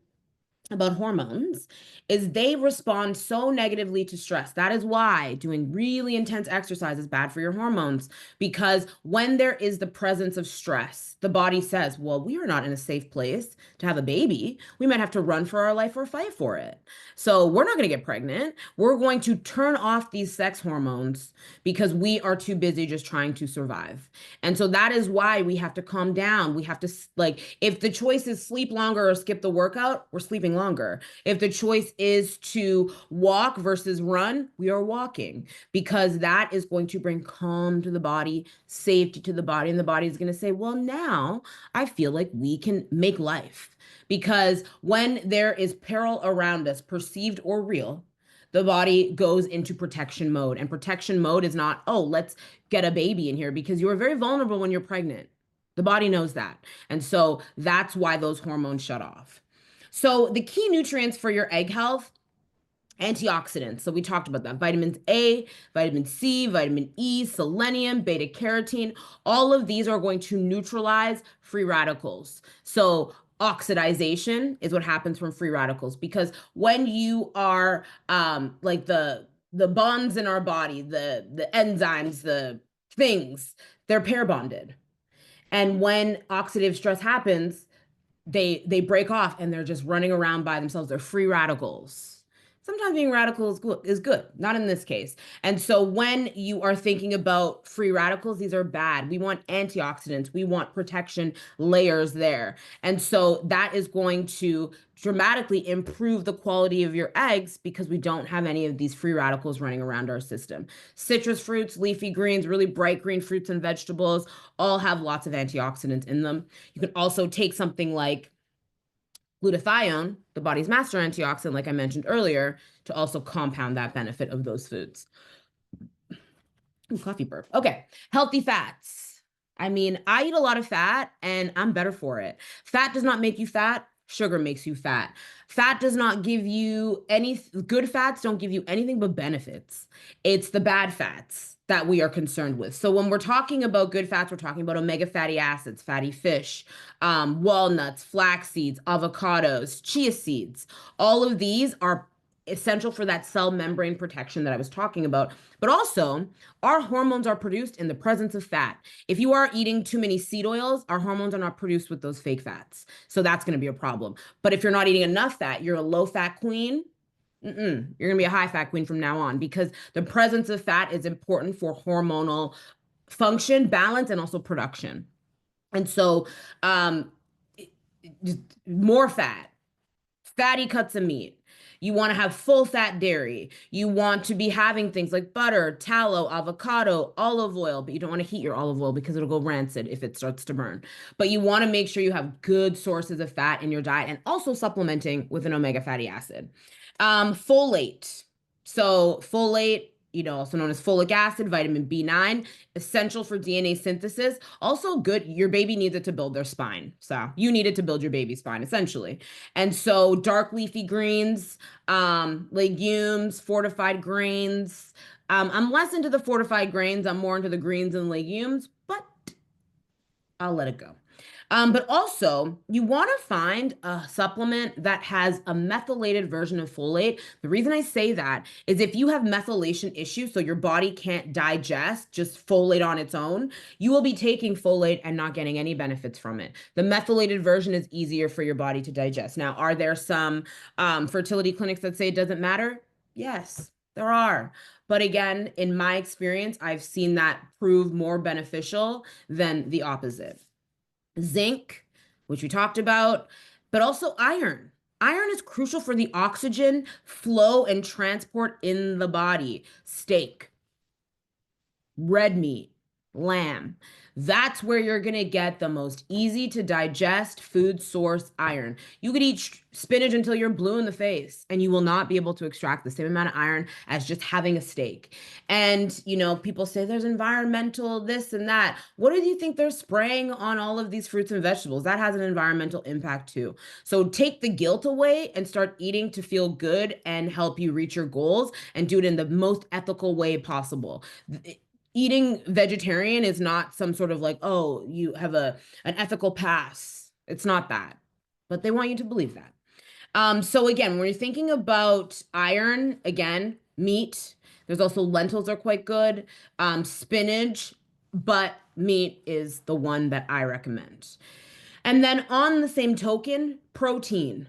about hormones is they respond so negatively to stress. That is why doing really intense exercise is bad for your hormones, because when there is the presence of stress, the body says, well, we are not in a safe place to have a baby. We might have to run for our life or fight for it. So we're not going to get pregnant. We're going to turn off these sex hormones because we are too busy just trying to survive. And so that is why we have to calm down. We have to, like, if the choice is sleep longer or skip the workout, we're sleeping longer. If the choice is to walk versus run, we are walking, because that is going to bring calm to the body, safety to the body. And the body is going to say, well, now I feel like we can make life. Because when there is peril around us, perceived or real, the body goes into protection mode. And protection mode is not, oh, let's get a baby in here, because you are very vulnerable when you're pregnant. The body knows that. And so that's why those hormones shut off. So the key nutrients for your egg health: antioxidants. So we talked about that. Vitamins A, vitamin C, vitamin E, selenium, beta carotene. All of these are going to neutralize free radicals. So oxidization is what happens from free radicals, because when you are like the bonds in our body, the enzymes, the things, they're pair bonded. And when oxidative stress happens, they break off and they're just running around by themselves. They're free radicals. Sometimes being radical is good, not in this case. And so when you are thinking about free radicals, these are bad. We want antioxidants, we want protection layers there. And so that is going to dramatically improve the quality of your eggs because we don't have any of these free radicals running around our system. Citrus fruits, leafy greens, really bright green fruits and vegetables all have lots of antioxidants in them. You can also take something like glutathione, the body's master antioxidant, like I mentioned earlier, to also compound that benefit of those foods. Ooh, coffee burp. Okay, healthy fats. I mean, I eat a lot of fat and I'm better for it. Fat does not make you fat. Sugar makes you fat. Fat does not give you any, good fats don't give you anything but benefits. It's the bad fats that we are concerned with. So when we're talking about good fats, we're talking about omega fatty acids, fatty fish, walnuts, flax seeds, avocados, chia seeds. All of these are essential for that cell membrane protection that I was talking about. But also, our hormones are produced in the presence of fat. If you are eating too many seed oils, our hormones are not produced with those fake fats. So that's going to be a problem. But if you're not eating enough fat, you're a low fat queen. You're going to be a high fat queen from now on because the presence of fat is important for hormonal function, balance, and also production. And so, um, more fat, fatty cuts of meat. You want to have full fat dairy. You want to be having things like butter, tallow, avocado, olive oil, but you don't want to heat your olive oil because it'll go rancid if it starts to burn. But you want to make sure you have good sources of fat in your diet and also supplementing with an omega fatty acid. Folate. So folate, also known as folic acid, vitamin B9, essential for DNA synthesis. Also good, your baby needs it to build their spine. So you need it to build your baby's spine, essentially. And so dark leafy greens, legumes, fortified grains. I'm less into the fortified grains. I'm more into the greens and legumes, but I'll let it go. But also, you want to find a supplement that has a methylated version of folate. The reason I say that is if you have methylation issues, so your body can't digest just folate on its own, you will be taking folate and not getting any benefits from it. The methylated version is easier for your body to digest. Now, are there some fertility clinics that say it doesn't matter? Yes, there are. But again, in my experience, I've seen that prove more beneficial than the opposite. Zinc, which we talked about, but also iron. Iron is crucial for the oxygen flow and transport in the body. Steak, red meat, lamb. That's where you're going to get the most easy to digest food source iron. You could eat spinach until you're blue in the face and you will not be able to extract the same amount of iron as just having a steak. And, people say there's environmental this and that. What do you think they're spraying on all of these fruits and vegetables? That has an environmental impact too. So take the guilt away and start eating to feel good and help you reach your goals and do it in the most ethical way possible. Eating vegetarian is not some sort of like, oh, you have an ethical pass. It's not that, but they want you to believe that. So again, when you're thinking about iron, again, meat, there's also lentils are quite good, spinach, but meat is the one that I recommend. And then on the same token, protein.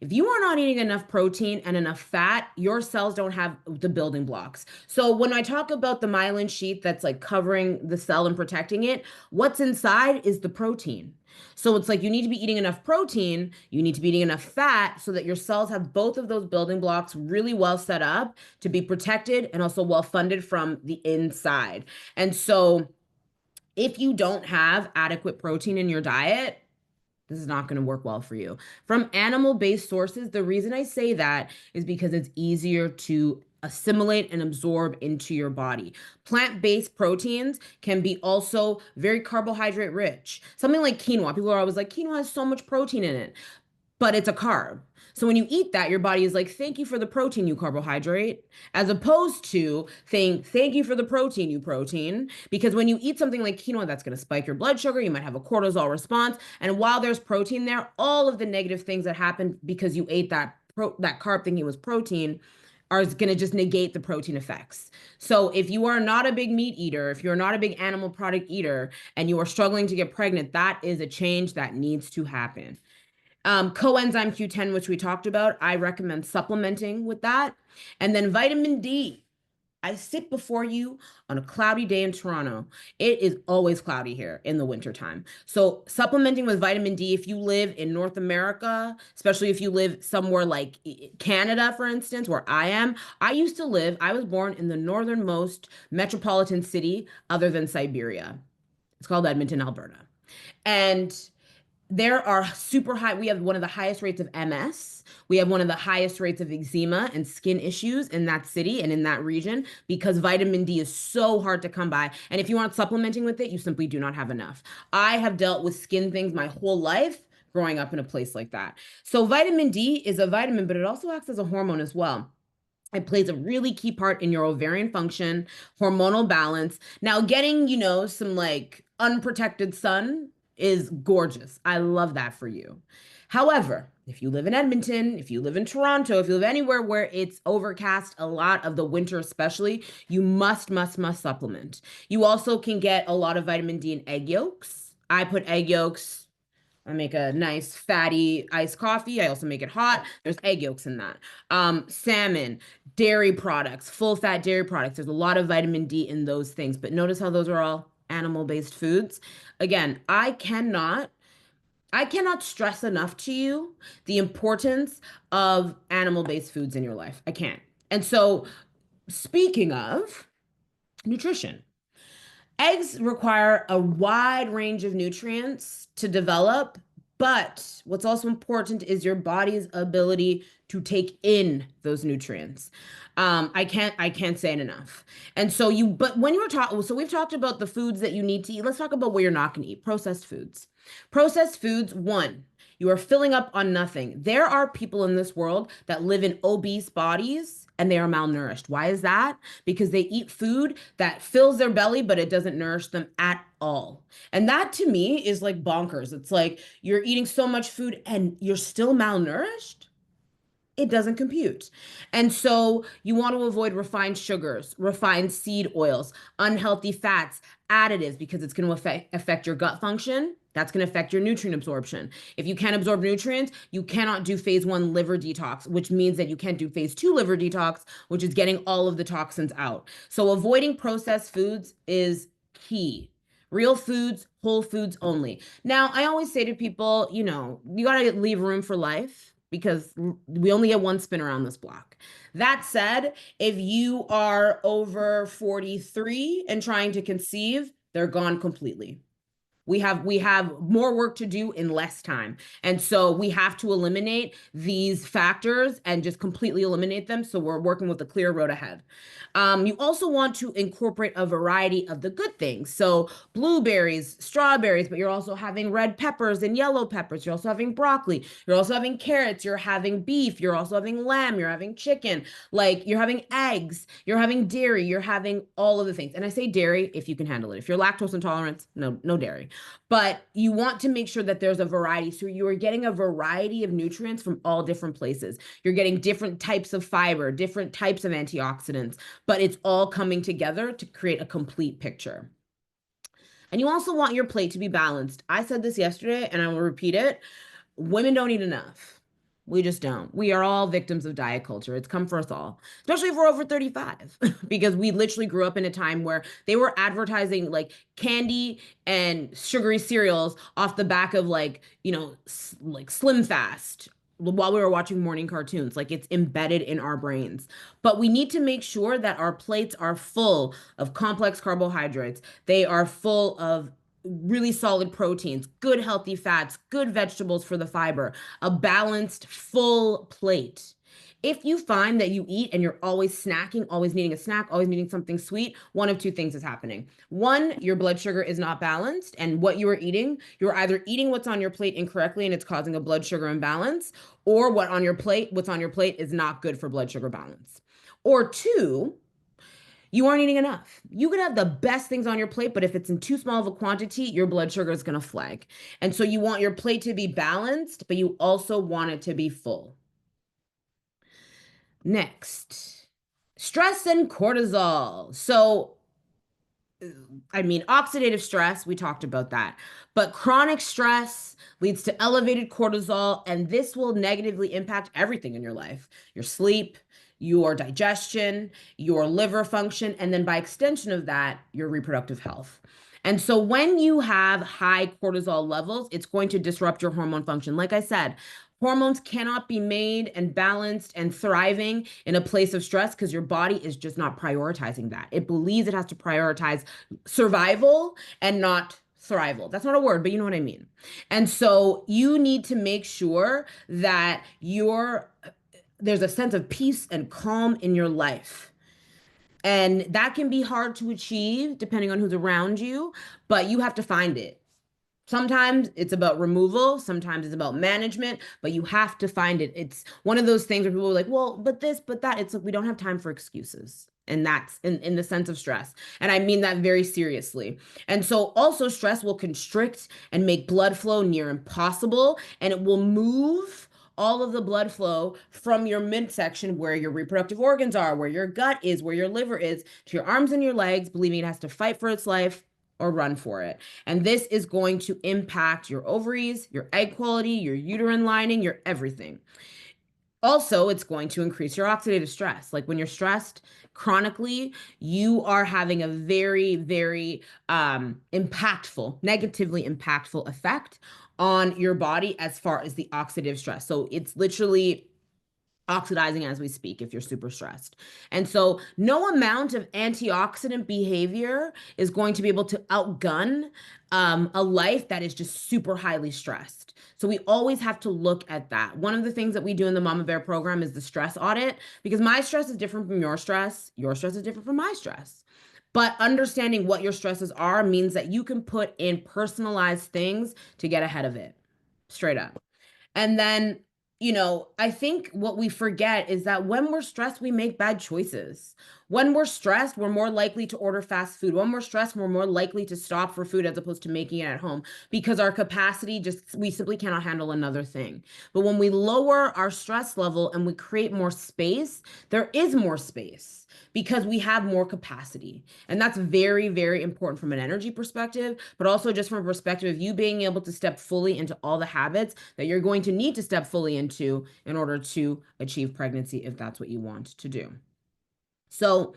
If you are not eating enough protein and enough fat, your cells don't have the building blocks. So when I talk about the myelin sheath that's like covering the cell and protecting it, what's inside is the protein. So it's like you need to be eating enough protein, you need to be eating enough fat so that your cells have both of those building blocks really well set up to be protected and also well funded from the inside. And so if you don't have adequate protein in your diet, this is not going to work well for you. From animal-based sources, the reason I say that is because it's easier to assimilate and absorb into your body. Plant-based proteins can be also very carbohydrate rich. Something like quinoa. People are always like, quinoa has so much protein in it, but it's a carb. So when you eat that, your body is like, thank you for the protein, you carbohydrate, as opposed to saying, thank you for the protein, you protein. Because when you eat something like quinoa, that's going to spike your blood sugar. You might have a cortisol response. And while there's protein there, all of the negative things that happen because you ate that carb thinking it was protein are going to just negate the protein effects. So if you are not a big meat eater, if you're not a big animal product eater, and you are struggling to get pregnant, that is a change that needs to happen. Coenzyme Q10, which we talked about, I recommend supplementing with that. And then vitamin D. I sit before you on a cloudy day in Toronto. It is always cloudy here in the wintertime. So supplementing with vitamin D, if you live in North America, especially if you live somewhere like Canada, for instance, where I am, I was born in the northernmost metropolitan city other than Siberia. It's called Edmonton, Alberta. And there are super high, we have one of the highest rates of MS. We have one of the highest rates of eczema and skin issues in that city and in that region because vitamin D is so hard to come by. And if you aren't supplementing with it, you simply do not have enough. I have dealt with skin things my whole life growing up in a place like that. So vitamin D is a vitamin, but it also acts as a hormone as well. It plays a really key part in your ovarian function, hormonal balance. Now, getting, some like unprotected sun is gorgeous. I love that for you. However, if you live in Edmonton, if you live in Toronto, if you live anywhere where it's overcast a lot of the winter, especially, you must supplement. You also can get a lot of vitamin D in egg yolks. I put egg yolks. I make a nice fatty iced coffee. I also make it hot. There's egg yolks in that. Salmon, dairy products, full fat dairy products. There's a lot of vitamin D in those things. But notice how those are all animal-based foods. Again, I cannot stress enough to you the importance of animal-based foods in your life. I can't. And so, speaking of nutrition, eggs require a wide range of nutrients to develop, but what's also important is your body's ability to take in those nutrients. I can't say it enough. And so but when you were talking, so we've talked about the foods that you need to eat. Let's talk about what you're not going to eat. Processed foods. Processed foods, one, you are filling up on nothing. There are people in this world that live in obese bodies and they are malnourished. Why is that? Because they eat food that fills their belly, but it doesn't nourish them at all. And that to me is like bonkers. It's like you're eating so much food and you're still malnourished. It doesn't compute. And so you want to avoid refined sugars, refined seed oils, unhealthy fats, additives, because it's going to affect your gut function. That's going to affect your nutrient absorption. If you can't absorb nutrients, you cannot do phase one liver detox, which means that you can't do phase two liver detox, which is getting all of the toxins out. So avoiding processed foods is key. Real foods, whole foods only. Now, I always say to people, you got to leave room for life because we only get one spin around this block. That said, if you are over 43 and trying to conceive, they're gone completely. We have more work to do in less time. And so we have to eliminate these factors and just completely eliminate them. So we're working with a clear road ahead. You also want to incorporate a variety of the good things. So blueberries, strawberries, but you're also having red peppers and yellow peppers. You're also having broccoli. You're also having carrots. You're having beef. You're also having lamb. You're having chicken. Like you're having eggs. You're having dairy. You're having all of the things. And I say dairy if you can handle it. If you're lactose intolerant, no dairy. But you want to make sure that there's a variety. So you are getting a variety of nutrients from all different places. You're getting different types of fiber, different types of antioxidants, but it's all coming together to create a complete picture. And you also want your plate to be balanced. I said this yesterday, and I will repeat it. Women don't eat enough. We just don't. We are all victims of diet culture. It's come for us all, especially if we're over 35, because we literally grew up in a time where they were advertising like candy and sugary cereals off the back of like Slim Fast while we were watching morning cartoons. Like it's embedded in our brains. But we need to make sure that our plates are full of complex carbohydrates. They are full of really solid proteins, good healthy fats, good vegetables for the fiber, a balanced full plate. If you find that you eat and you're always snacking, always needing a snack, always needing something sweet, one of two things is happening. One, your blood sugar is not balanced, and what you are eating, you're either eating what's on your plate incorrectly and it's causing a blood sugar imbalance, or what's on your plate is not good for blood sugar balance. Or two, you aren't eating enough. You could have the best things on your plate, but if it's in too small of a quantity, your blood sugar is going to flag. And so you want your plate to be balanced, but you also want it to be full. Next, stress and cortisol. So I mean, oxidative stress, we talked about that. But chronic stress leads to elevated cortisol, and this will negatively impact everything in your life: your sleep, your digestion, your liver function, and then by extension of that, your reproductive health. And so when you have high cortisol levels, it's going to disrupt your hormone function. Like I said, hormones cannot be made and balanced and thriving in a place of stress because your body is just not prioritizing that. It believes it has to prioritize survival and not thrival. That's not a word, but you know what I mean. And so you need to make sure that there's a sense of peace and calm in your life. And that can be hard to achieve depending on who's around you, but you have to find it. Sometimes it's about removal, sometimes it's about management, but you have to find it. It's one of those things where people are like, well, but this, but that. It's like we don't have time for excuses. And that's in the sense of stress. And I mean that very seriously. And so also stress will constrict and make blood flow near impossible, and it will move all of the blood flow from your midsection where your reproductive organs are, where your gut is, where your liver is, to your arms and your legs, believing it has to fight for its life or run for it. And this is going to impact your ovaries, your egg quality, your uterine lining, your everything. Also, it's going to increase your oxidative stress. Like when you're stressed chronically, you are having a very, very impactful, negatively impactful effect on your body as far as the oxidative stress. So it's literally oxidizing as we speak if you're super stressed. And so no amount of antioxidant behavior is going to be able to outgun a life that is just super highly stressed. So we always have to look at that. One of the things that we do in the Mama Bear program is the stress audit, because my stress is different from your stress. Your stress is different from my stress. But understanding what your stresses are means that you can put in personalized things to get ahead of it. Straight up. And then, I think what we forget is that when we're stressed, we make bad choices. When we're stressed, we're more likely to order fast food. When we're stressed, we're more likely to stop for food as opposed to making it at home because our capacity we simply cannot handle another thing. But when we lower our stress level and we create more space, there is more space because we have more capacity. And that's very, very important from an energy perspective, but also just from a perspective of you being able to step fully into all the habits that you're going to need to step fully into in order to achieve pregnancy if that's what you want to do. So,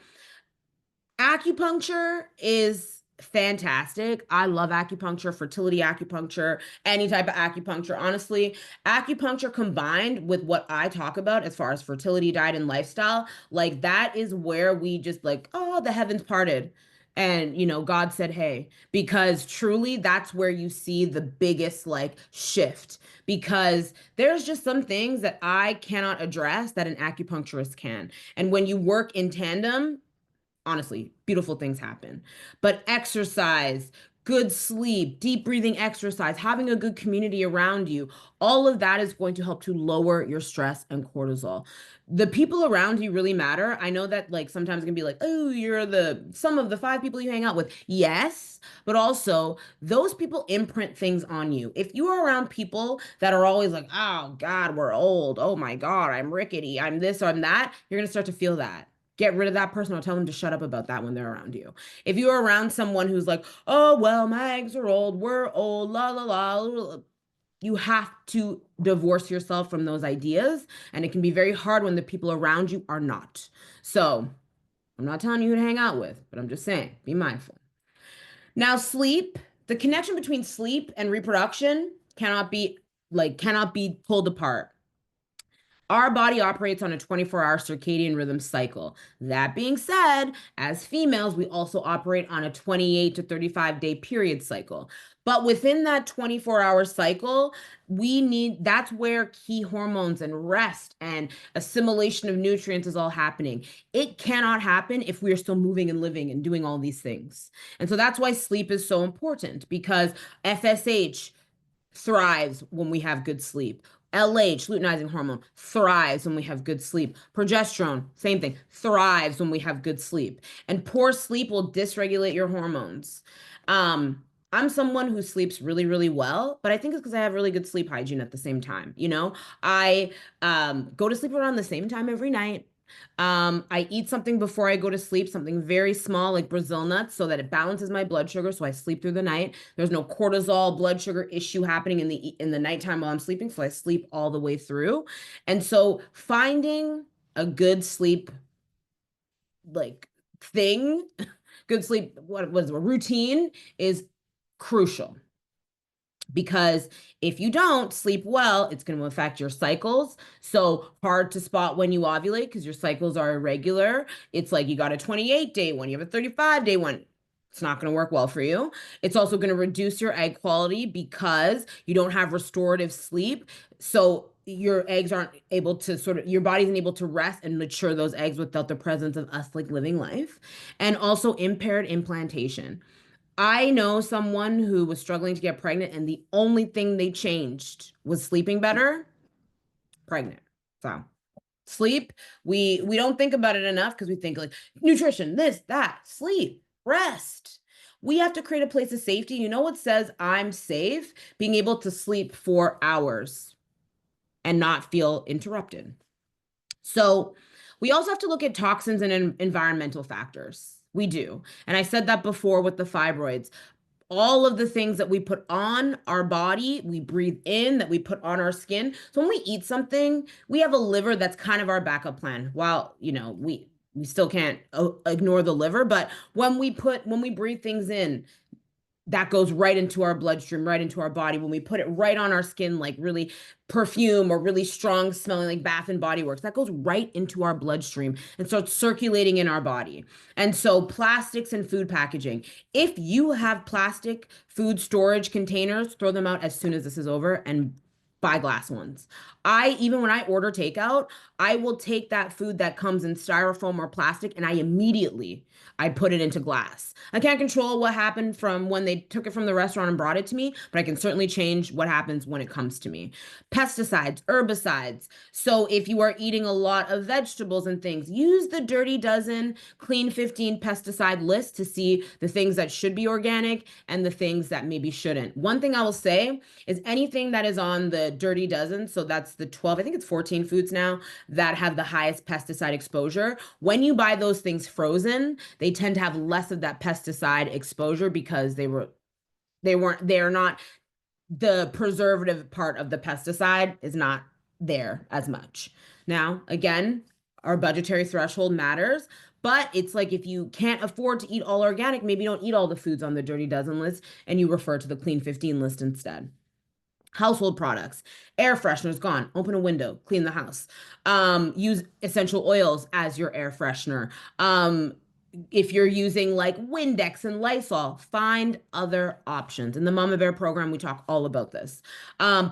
acupuncture is fantastic. I love acupuncture, fertility acupuncture, any type of acupuncture. Honestly, acupuncture combined with what I talk about as far as fertility, diet, and lifestyle, like that is where we just like, oh, the heavens parted. And, God said, hey, because truly that's where you see the biggest like shift because there's just some things that I cannot address that an acupuncturist can. And when you work in tandem, honestly, beautiful things happen. But exercise, good sleep, deep breathing exercise, having a good community around you, all of that is going to help to lower your stress and cortisol. The people around you really matter. I know that like sometimes it can be like, oh, you're the some of the five people you hang out with. Yes, but also those people imprint things on you. If you are around people that are always like, oh God, we're old. Oh my God, I'm rickety. I'm this or I'm that, you're gonna start to feel that. Get rid of that person or tell them to shut up about that when they're around you. If you're around someone who's like, oh, well, my eggs are old, we're old, la, la, la, you have to divorce yourself from those ideas. And it can be very hard when the people around you are not. So I'm not telling you who to hang out with, but I'm just saying, be mindful. Now, sleep, the connection between sleep and reproduction cannot be pulled apart. Our body operates on a 24-hour circadian rhythm cycle. That being said, as females, we also operate on a 28 to 35-day period cycle. But within that 24-hour cycle, that's where key hormones and rest and assimilation of nutrients is all happening. It cannot happen if we are still moving and living and doing all these things. And so that's why sleep is so important because FSH thrives when we have good sleep. LH, luteinizing hormone, thrives when we have good sleep. Progesterone, same thing, thrives when we have good sleep. And poor sleep will dysregulate your hormones. I'm someone who sleeps really, really well, but I think it's because I have really good sleep hygiene at the same time. I go to sleep around the same time every night. I eat something before I go to sleep, something very small like Brazil nuts, so that it balances my blood sugar, so I sleep through the night. There's no cortisol blood sugar issue happening in the nighttime while I'm sleeping, so I sleep all the way through. And so finding a good sleep like thing, good sleep, what was a routine is crucial. Because if you don't sleep well, it's going to affect your cycles. So hard to spot when you ovulate because your cycles are irregular. It's like you got a 28-day one, you have a 35-day one. It's not going to work well for you. It's also going to reduce your egg quality because you don't have restorative sleep. So your eggs aren't able to your body isn't able to rest and mature those eggs without the presence of us like living life. And also impaired implantation. I know someone who was struggling to get pregnant, and the only thing they changed was sleeping better, pregnant. So sleep, we don't think about it enough because we think like nutrition, this, that, sleep, rest. We have to create a place of safety. You know what says I'm safe? Being able to sleep 4 hours and not feel interrupted. So we also have to look at toxins and environmental factors. We do. And I said that before with the fibroids, all of the things that we put on our body, we breathe in, that we put on our skin. So when we eat something, we have a liver that's kind of our backup plan. While, we still can't ignore the liver, but when we breathe things in, that goes right into our bloodstream, right into our body. When we put it right on our skin, like really perfume or really strong smelling, like Bath and Body Works, that goes right into our bloodstream and starts circulating in our body. And so, plastics and food packaging. If you have plastic food storage containers, throw them out as soon as this is over and buy glass ones. Even when I order takeout, I will take that food that comes in styrofoam or plastic and I put it into glass. I can't control what happened from when they took it from the restaurant and brought it to me, but I can certainly change what happens when it comes to me. Pesticides, herbicides. So if you are eating a lot of vegetables and things, use the Dirty Dozen Clean 15 pesticide list to see the things that should be organic and the things that maybe shouldn't. One thing I will say is anything that is on the Dirty Dozen, so that's the 12, I think it's 14 foods now that have the highest pesticide exposure. When you buy those things frozen, they tend to have less of that pesticide exposure because they're not, the preservative part of the pesticide is not there as much. Now, again, our budgetary threshold matters, but it's like if you can't afford to eat all organic, maybe you don't eat all the foods on the Dirty Dozen list and you refer to the Clean 15 list instead. Household products, air fresheners gone, open a window, clean the house. Use essential oils as your air freshener. If you're using like Windex and Lysol, find other options. In the Mama Bear program, we talk all about this.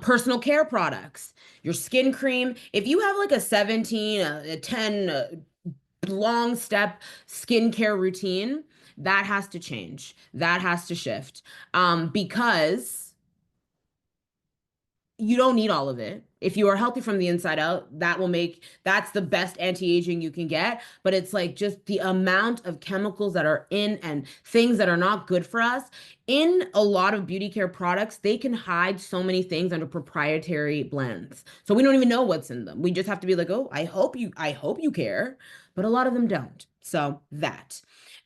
Personal care products, your skin cream. If you have like a 17, a 10 long step skincare routine, that has to change. That has to shift. Because you don't need all of it. If you are healthy from the inside out, that's the best anti-aging you can get. But it's like just the amount of chemicals that are in and things that are not good for us. In a lot of beauty care products, they can hide so many things under proprietary blends. So we don't even know what's in them. We just have to be like, oh, I hope you care. But a lot of them don't. So that.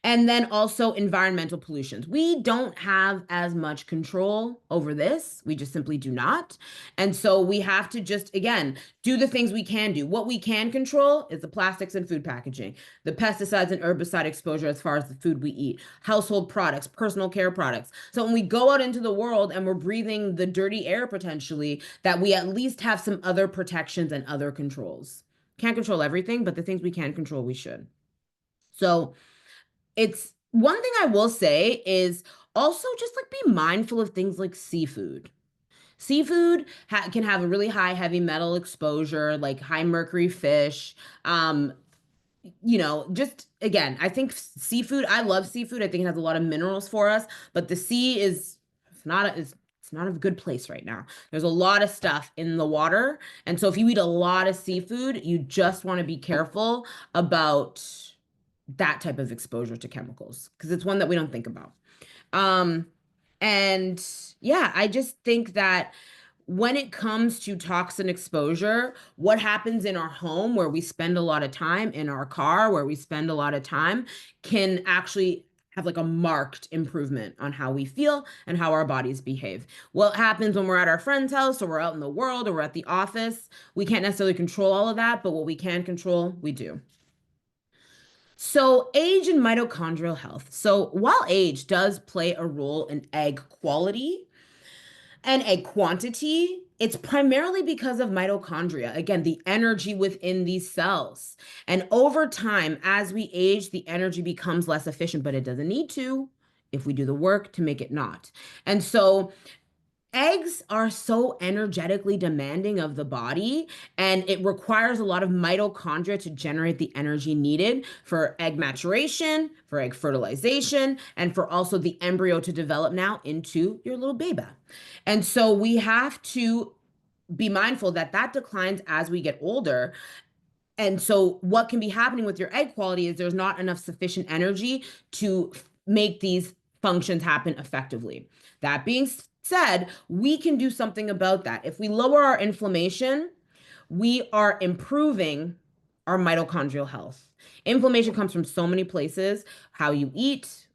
And then also environmental pollutions. We don't have as much control over this. We just simply do not. And so we have to just, again, do the things we can do. What we can control is the plastics and food packaging, the pesticides and herbicide exposure as far as the food we eat, household products, personal care products. So when we go out into the world and we're breathing the dirty air potentially, that we at least have some other protections and other controls. Can't control everything, but the things we can control, we should. So it's one thing I will say is also just like be mindful of things like seafood. Seafood can have a really high heavy metal exposure, like high mercury fish. Just again, I think seafood, I love seafood. I think it has a lot of minerals for us, but the sea is it's not a good place right now. There's a lot of stuff in the water. And so if you eat a lot of seafood, you just want to be careful about that type of exposure to chemicals because it's one that we don't think about. Um, and yeah, I just think that when it comes to toxin exposure, what happens in our home where we spend a lot of time, in our car where we spend a lot of time, can actually have like a marked improvement on how we feel and how our bodies behave. What happens when we're at our friend's house or we're out in the world or we're at the office? We can't necessarily control all of that, but what we can control, we do. So, age and mitochondrial health. So, while age does play a role in egg quality and egg quantity, it's primarily because of mitochondria. Again, the energy within these cells. And over time, as we age, the energy becomes less efficient, but it doesn't need to if we do the work to make it not. And so, eggs are so energetically demanding of the body, and it requires a lot of mitochondria to generate the energy needed for egg maturation, for egg fertilization, and for also the embryo to develop now into your little baby. And so we have to be mindful that that declines as we get older. And so, what can be happening with your egg quality is there's not enough sufficient energy to make these functions happen effectively. That being said, we can do something about that. If we lower our inflammation, we are improving our mitochondrial health. Inflammation comes from so many places: how you eat,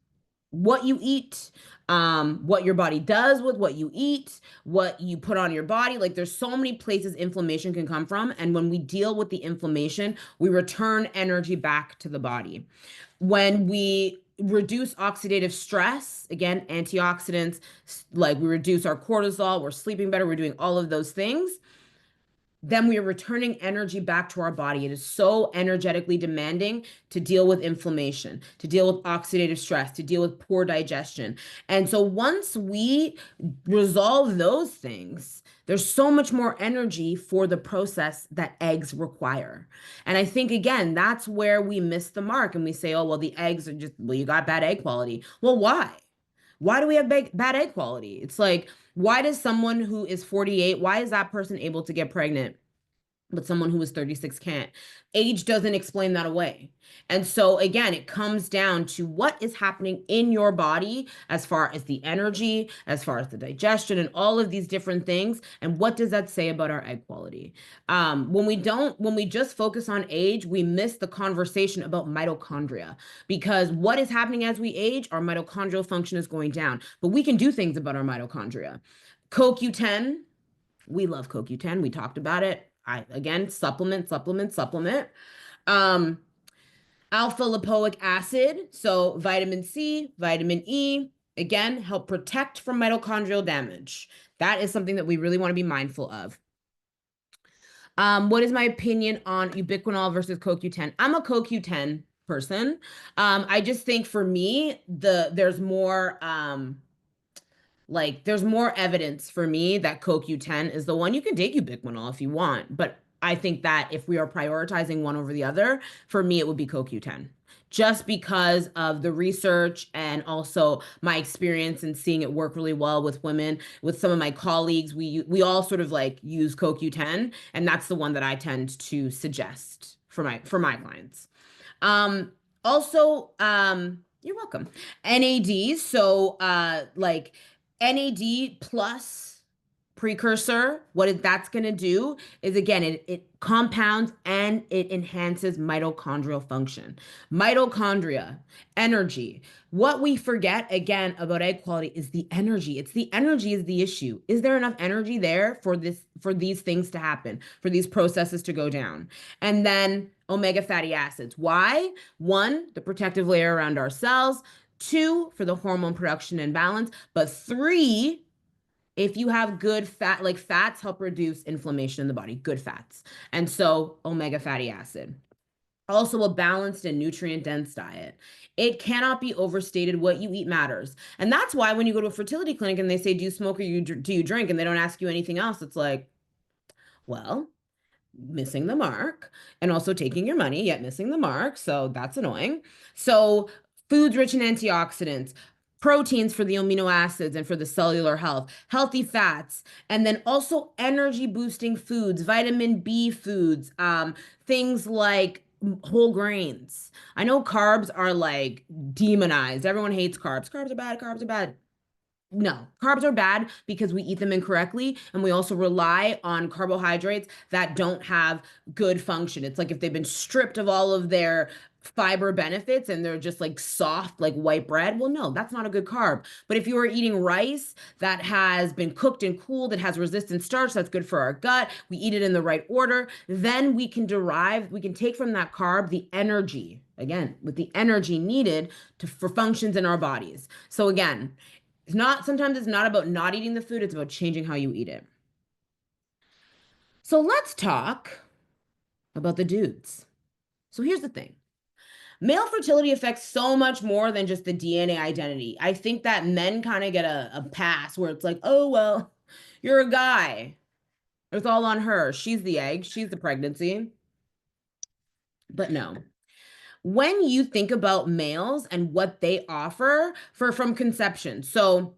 what your body does with what you eat, what you put on your body. Like there's so many places inflammation can come from. And when we deal with the inflammation, we return energy back to the body. When we reduce oxidative stress, again, antioxidants, like we reduce our cortisol, we're sleeping better, we're doing all of those things, then we are returning energy back to our body. It is so energetically demanding to deal with inflammation, to deal with oxidative stress, to deal with poor digestion. And so once we resolve those things, there's so much more energy for the process that eggs require. And I think, again, that's where we miss the mark and we say, oh, well, the eggs are just, well, you got bad egg quality. Well, why? Why do we have bad egg quality? It's like, why does someone who is 48, why is that person able to get pregnant, but someone who is 36 can't? Age doesn't explain that away. And so, again, it comes down to what is happening in your body as far as the energy, as far as the digestion, and all of these different things. And what does that say about our egg quality? When we just focus on age, we miss the conversation about mitochondria, because what is happening as we age, our mitochondrial function is going down. But we can do things about our mitochondria. CoQ10, we love CoQ10. We talked about it. Again, supplement. Um, Alpha lipoic acid, so vitamin C, vitamin E, again, help protect from mitochondrial damage. That is something that we really want to be mindful of. What is my opinion on ubiquinol versus CoQ10? I'm a CoQ10 person. I just think for me, there's more evidence for me that CoQ10 is the one. You can take ubiquinol if you want, but I think that if we are prioritizing one over the other, for me, it would be CoQ10. Just because of the research and also my experience and seeing it work really well with women, with some of my colleagues, we all sort of like use CoQ10, and that's the one that I tend to suggest for my clients. You're welcome. NAD, so like NAD plus precursor, that's going to do is, again, it compounds and it enhances mitochondrial function. Mitochondria, energy. What we forget again about egg quality is the energy. It's the energy is the issue. Is there enough energy there for these things to happen, for these processes to go down? And then omega fatty acids. Why? One, the protective layer around our cells. Two, for the hormone production and balance. But three, if you have good fat, like fats help reduce inflammation in the body, good fats. And so omega fatty acid. Also, a balanced and nutrient dense diet. It cannot be overstated. What you eat matters. And that's why when you go to a fertility clinic and they say, do you smoke or do you drink? And they don't ask you anything else, it's like, well, missing the mark, and also taking your money, yet missing the mark. So that's annoying. So foods rich in antioxidants, proteins for the amino acids and for the cellular health, healthy fats, and then also energy boosting foods, vitamin B foods, things like whole grains. I know carbs are like demonized. Everyone hates carbs. Carbs are bad. Carbs are bad. No, carbs are bad because we eat them incorrectly, and we also rely on carbohydrates that don't have good function. It's like if they've been stripped of all of their fiber benefits and they're just like soft, like white bread. Well, no, that's not a good carb. But if you are eating rice that has been cooked and cooled, it has resistant starch, that's good for our gut. We eat it in the right order, then we can take from that carb the energy, again, with the energy needed for functions in our bodies. So again, sometimes it's not about not eating the food, it's about changing how you eat it. So let's talk about the dudes. So here's the thing. Male fertility affects so much more than just the DNA identity. I think that men kind of get a pass where it's like, oh, well, you're a guy. It's all on her. She's the egg, she's the pregnancy. But no. When you think about males and what they offer from conception, so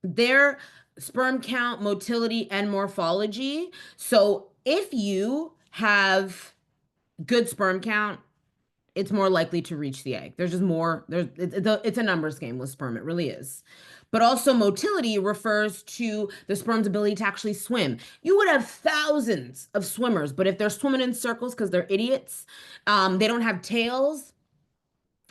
their sperm count, motility, and morphology. So if you have good sperm count, it's more likely to reach the egg. There's just more, it's a numbers game with sperm. It really is. But also motility refers to the sperm's ability to actually swim. You would have thousands of swimmers, but if they're swimming in circles because they're idiots, they don't have tails,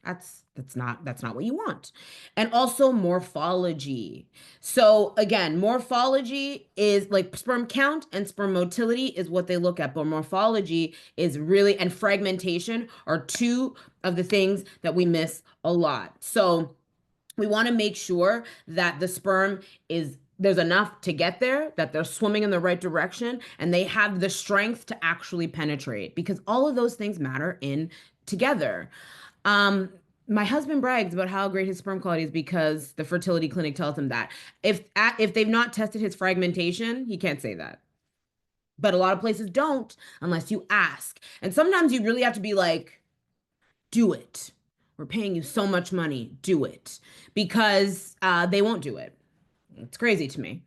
that's not what you want. And also morphology. So again, morphology is like sperm count and sperm motility is what they look at, but morphology is really, and fragmentation are two of the things that we miss a lot. So we want to make sure that the sperm is there's enough to get there, that they're swimming in the right direction, and they have the strength to actually penetrate because all of those things matter in together. Um, my husband brags about how great his sperm quality is because the fertility clinic tells him that. If they've not tested his fragmentation, he can't say that. But a lot of places don't unless you ask. And sometimes you really have to be like, do it. We're paying you so much money, do it. Because they won't do it. It's crazy to me.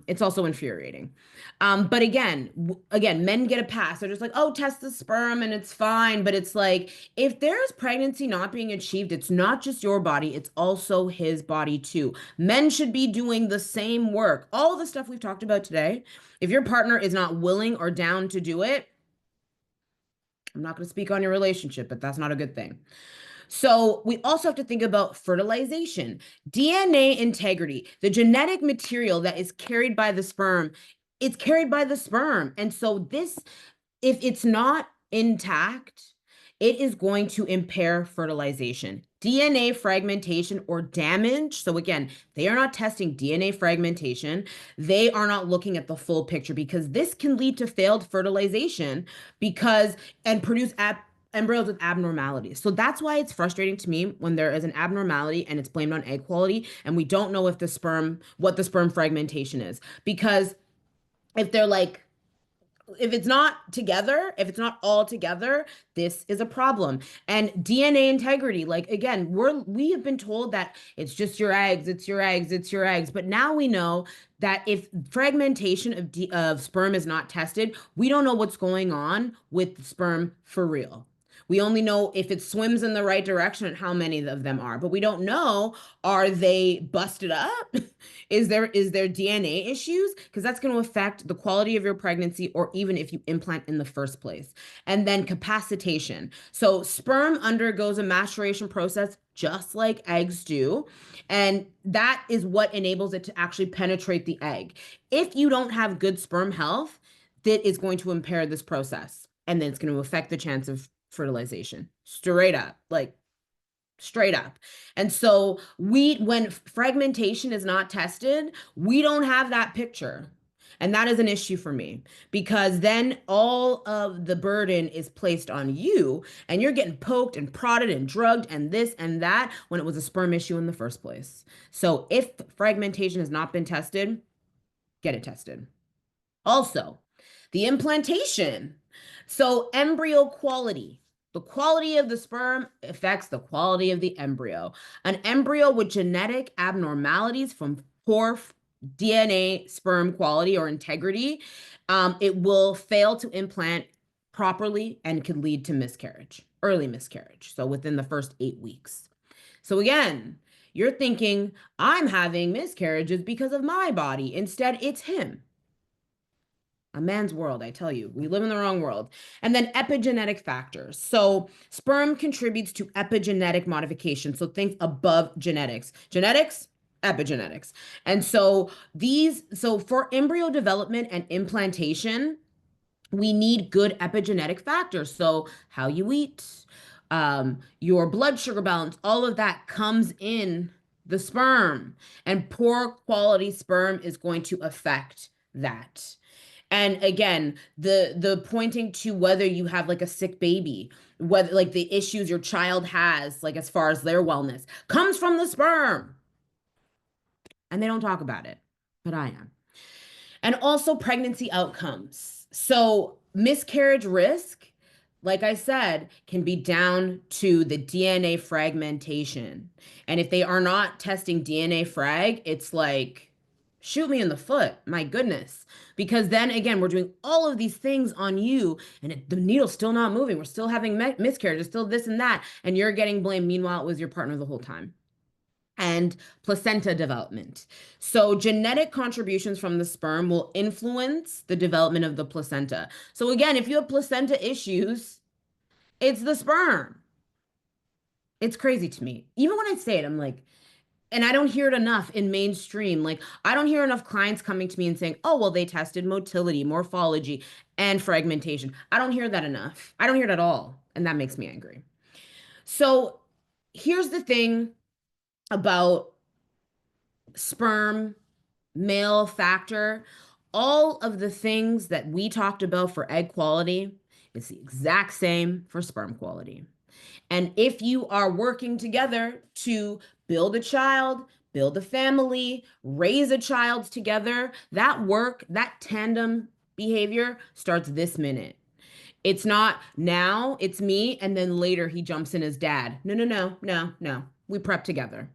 It's also infuriating. But again, men get a pass. They're just like, oh, test the sperm and it's fine. But it's like, if there's pregnancy not being achieved, it's not just your body, it's also his body too. Men should be doing the same work. All the stuff we've talked about today, if your partner is not willing or down to do it, I'm not going to speak on your relationship, but that's not a good thing. So we also have to think about fertilization, DNA integrity, the genetic material that is carried by the sperm. It's carried by the sperm. And so if it's not intact, it is going to impair fertilization. DNA fragmentation or damage. So again, they are not testing DNA fragmentation. They are not looking at the full picture because this can lead to failed fertilization and produce embryos with abnormalities. So that's why it's frustrating to me when there is an abnormality and it's blamed on egg quality and we don't know what the sperm fragmentation is. Because if they're like, if it's not together, if it's not all together, this is a problem. And DNA integrity, like again, we have been told that it's just your eggs, it's your eggs, it's your eggs. But now we know that if fragmentation of sperm is not tested, we don't know what's going on with the sperm for real. We only know if it swims in the right direction and how many of them are, but we don't know, are they busted up? Is there DNA issues? Because that's going to affect the quality of your pregnancy or even if you implant in the first place. And then capacitation. So sperm undergoes a maturation process just like eggs do. And that is what enables it to actually penetrate the egg. If you don't have good sperm health, that is going to impair this process. And then it's going to affect the chance of fertilization. Straight up. And so when fragmentation is not tested, we don't have that picture. And that is an issue for me because then all of the burden is placed on you and you're getting poked and prodded and drugged and this and that when it was a sperm issue in the first place. So if fragmentation has not been tested, get it tested. Also, the implantation. So embryo quality. The quality of the sperm affects the quality of the embryo. An embryo with genetic abnormalities from poor DNA sperm quality or integrity, it will fail to implant properly and could lead to miscarriage, early miscarriage. So within the first 8 weeks. So again, You're thinking, I'm having miscarriages because of my body. Instead, it's him. A man's world, I tell you. We live in the wrong world. And then epigenetic factors. So sperm contributes to epigenetic modification. So think above genetics. Genetics, epigenetics. And so so for embryo development and implantation, we need good epigenetic factors. So how you eat, your blood sugar balance, all of that comes in the sperm. And poor quality sperm is going to affect that. And again, the pointing to whether you have like a sick baby, whether like the issues your child has, like as far as their wellness, comes from the sperm. And they don't talk about it, but I am. And also pregnancy outcomes. So miscarriage risk, like I said, can be down to the DNA fragmentation. And if they are not testing DNA frag, it's like, shoot me in the foot. My goodness. Because then again, we're doing all of these things on you and the needle's still not moving. We're still having miscarriages, still this and that. And you're getting blamed. Meanwhile, it was your partner the whole time. And placenta development. So genetic contributions from the sperm will influence the development of the placenta. So again, if you have placenta issues, it's the sperm. It's crazy to me. Even when I say it, I'm like, and I don't hear it enough in mainstream. Like, I don't hear enough clients coming to me and saying, oh, well, they tested motility, morphology, and fragmentation. I don't hear that enough. I don't hear it at all. And that makes me angry. So here's the thing about sperm, male factor, all of the things that we talked about for egg quality, it's the exact same for sperm quality. And if you are working together to build a child, build a family, raise a child together, that work, that tandem behavior starts this minute. It's not now, it's me, and then later he jumps in as dad. No, no, no, no, no. We prep together.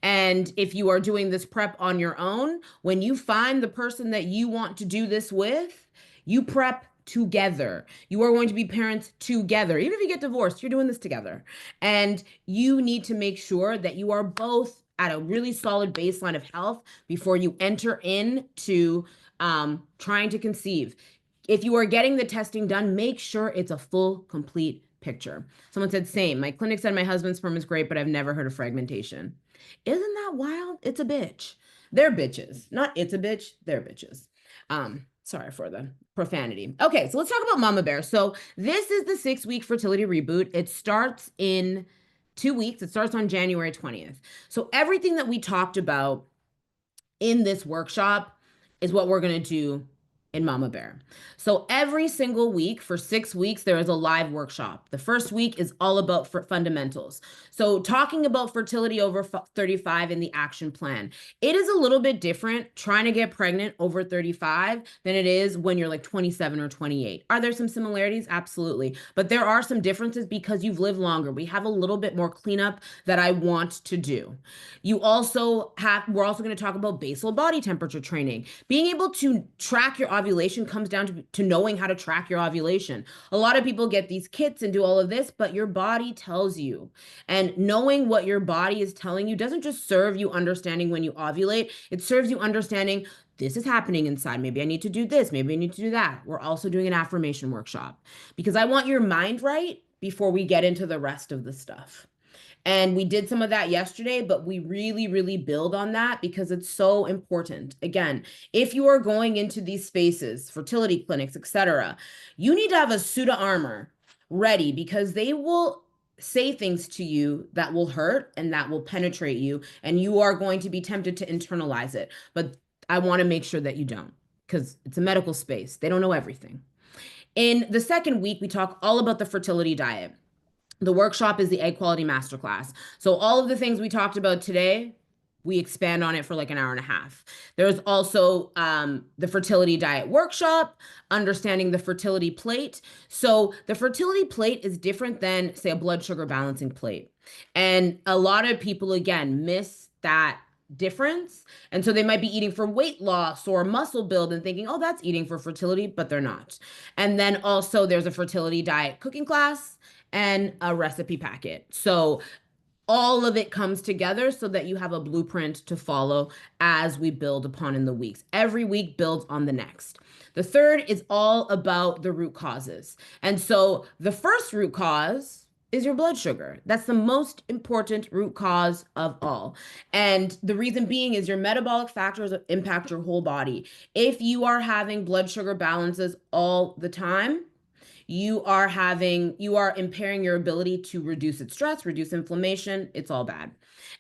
And if you are doing this prep on your own, when you find the person that you want to do this with, you prep together. You are going to be parents together. Even if you get divorced, you're doing this together. And you need to make sure that you are both at a really solid baseline of health before you enter into trying to conceive. If you are getting the testing done, make sure it's a full, complete picture. Someone said, same. My clinic said my husband's sperm is great, but I've never heard of fragmentation. Isn't that wild? It's a bitch. They're bitches. Not it's a bitch, they're bitches. Sorry for the profanity. Okay, so let's talk about Mama Bear. So this is the 6-week fertility reboot. It starts in 2 weeks. It starts on January 20th. So everything that we talked about in this workshop is what we're going to do in Mama Bear. So every single week for 6 weeks, there is a live workshop. The first week is all about fundamentals. So talking about fertility over 35 in the action plan. It is a little bit different trying to get pregnant over 35 than it is when you're like 27 or 28. Are there some similarities? Absolutely. But there are some differences because you've lived longer. We have a little bit more cleanup that I want to do. We're also going to talk about basal body temperature training. Being able to track your ovulation comes down to knowing how to track your ovulation. A lot of people get these kits and do all of this, but your body tells you. And knowing what your body is telling you doesn't just serve you understanding when you ovulate, it serves you understanding this is happening inside. Maybe I need to do this. Maybe I need to do that. We're also doing an affirmation workshop because I want your mind right before we get into the rest of the stuff. And we did some of that yesterday, but we really, really build on that because it's so important. Again, if you are going into these spaces, fertility clinics, etc., you need to have a suit of armor ready because they will say things to you that will hurt and that will penetrate you, and you are going to be tempted to internalize it. But I want to make sure that you don't because it's a medical space. They don't know everything. In the second week, we talk all about the fertility diet. The workshop is the egg quality masterclass. So all of the things we talked about today, we expand on it for like an hour and a half. There's also the fertility diet workshop, understanding the fertility plate. So the fertility plate is different than, say, a blood sugar balancing plate. And a lot of people, again, miss that difference. And so they might be eating for weight loss or muscle build and thinking, oh, that's eating for fertility, but they're not. And then also there's a fertility diet cooking class and a recipe packet. So all of it comes together so that you have a blueprint to follow as we build upon in the weeks. Every week builds on the next. The third is all about the root causes. And so the first root cause is your blood sugar. That's the most important root cause of all. And the reason being is your metabolic factors impact your whole body. If you are having blood sugar balances all the time, you are impairing your ability to reduce its stress, reduce inflammation. It's all bad.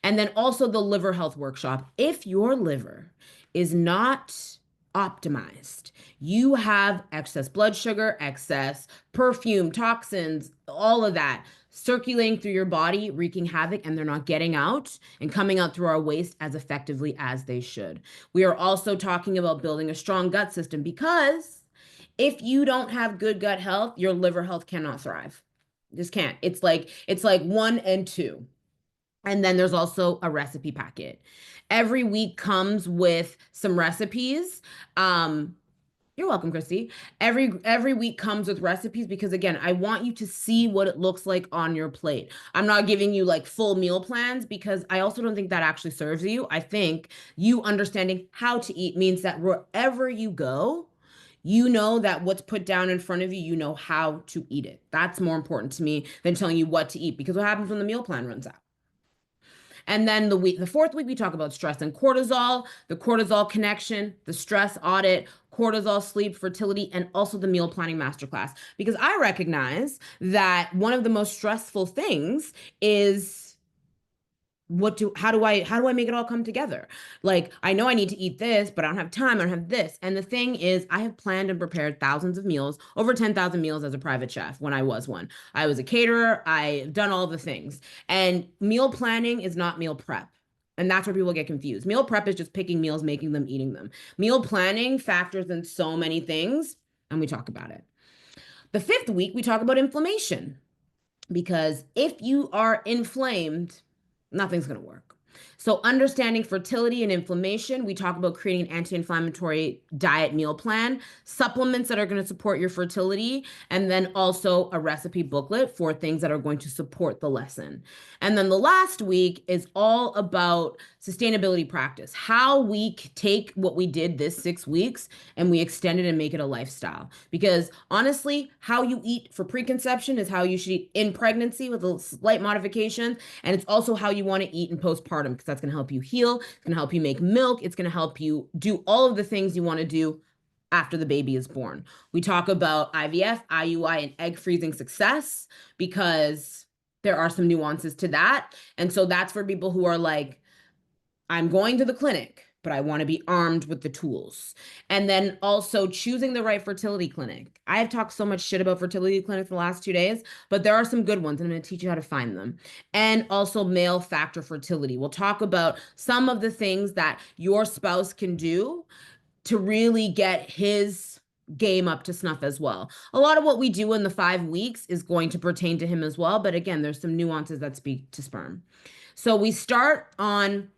And then also the liver health workshop. If your liver is not optimized, you have excess blood sugar, excess perfume, toxins, all of that circulating through your body, wreaking havoc, and they're not getting out and coming out through our waste as effectively as they should. We are also talking about building a strong gut system because if you don't have good gut health, your liver health cannot thrive. Just can't. It's like one and two. And then there's also a recipe packet. Every week comes with some recipes. You're welcome, Christy. Every week comes with recipes because again, I want you to see what it looks like on your plate. I'm not giving you like full meal plans because I also don't think that actually serves you. I think you understanding how to eat means that wherever you go, you know that what's put down in front of you, you know how to eat it. That's more important to me than telling you what to eat because what happens when the meal plan runs out? And then the fourth week, we talk about stress and cortisol, the cortisol connection, the stress audit, cortisol, sleep, fertility, and also the meal planning masterclass. Because I recognize that one of the most stressful things is how do I make it all come together? Like, I know I need to eat this, but I don't have time. I don't have this. And the thing is, I have planned and prepared thousands of meals, over 10,000 meals as a private chef when I was one. I was a caterer. I've done all the things. And meal planning is not meal prep. And that's where people get confused. Meal prep is just picking meals, making them, eating them. Meal planning factors in so many things, and we talk about it. The fifth week, we talk about inflammation because if you are inflamed, nothing's going to work. So, understanding fertility and inflammation, we talk about creating an anti-inflammatory diet meal plan, supplements that are going to support your fertility, and then also a recipe booklet for things that are going to support the lesson. And then the last week is all about sustainability practice, how we take what we did this 6 weeks and we extend it and make it a lifestyle. Because honestly, how you eat for preconception is how you should eat in pregnancy with a slight modification. And it's also how you want to eat in postpartum because that's going to help you heal. It's going to help you make milk. It's going to help you do all of the things you want to do after the baby is born. We talk about IVF, IUI, and egg freezing success because there are some nuances to that. And so that's for people who are like, I'm going to the clinic, but I want to be armed with the tools. And then also choosing the right fertility clinic. I have talked so much shit about fertility clinics the last 2 days, but there are some good ones, and I'm going to teach you how to find them. And also male factor fertility. We'll talk about some of the things that your spouse can do to really get his game up to snuff as well. A lot of what we do in the 5 weeks is going to pertain to him as well. But again, there's some nuances that speak to sperm. So we start on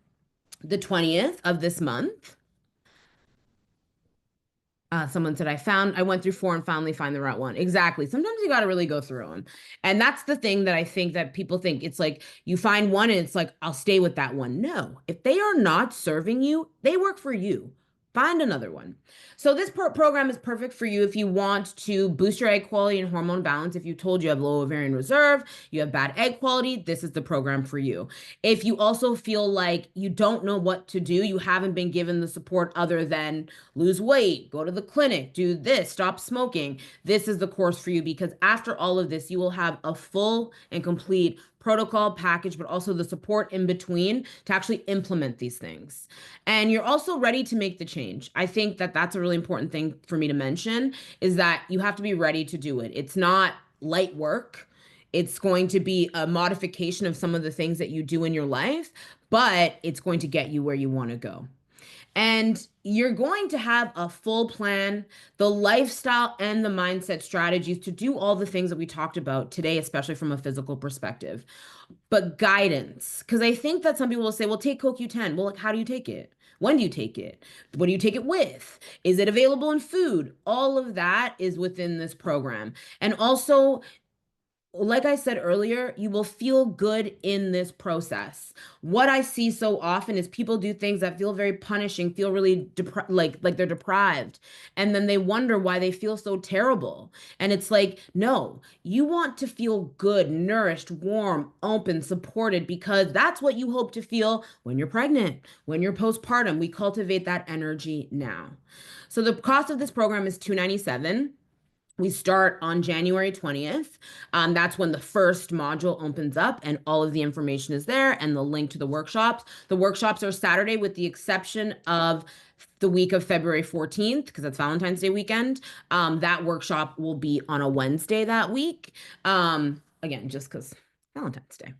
the 20th of this month. Someone said, I went through four and finally find the right one. Exactly. Sometimes you got to really go through them. And that's the thing that I think that people think it's like you find one and it's like, I'll stay with that one. No, if they are not serving you, they work for you. Find another one. So this program is perfect for you if you want to boost your egg quality and hormone balance. If you told you have low ovarian reserve, you have bad egg quality, this is the program for you. If you also feel like you don't know what to do, you haven't been given the support other than lose weight, go to the clinic, do this, stop smoking, this is the course for you because after all of this, you will have a full and complete protocol package, but also the support in between to actually implement these things. And you're also ready to make the change. I think that that's a really important thing for me to mention is that you have to be ready to do it. It's not light work. It's going to be a modification of some of the things that you do in your life, but it's going to get you where you want to go. And you're going to have a full plan, the lifestyle and the mindset strategies to do all the things that we talked about today, especially from a physical perspective. But guidance, because I think that some people will say, well, take CoQ10. Well, like, how do you take it? When do you take it? What do you take it with? Is it available in food? All of that is within this program. And also, like I said earlier, you will feel good in this process. What I see so often is people do things that feel very punishing, feel really like they're deprived, and then they wonder why they feel so terrible. And it's like, no, you want to feel good, nourished, warm, open, supported, because that's what you hope to feel when you're pregnant, when you're postpartum. We cultivate that energy now. So the cost of this program is $297. We start on January 20th. That's when the first module opens up and all of the information is there and the link to the workshops. The workshops are Saturday with the exception of the week of February 14th, because that's Valentine's Day weekend. That workshop will be on a Wednesday that week. Again, just because Valentine's Day.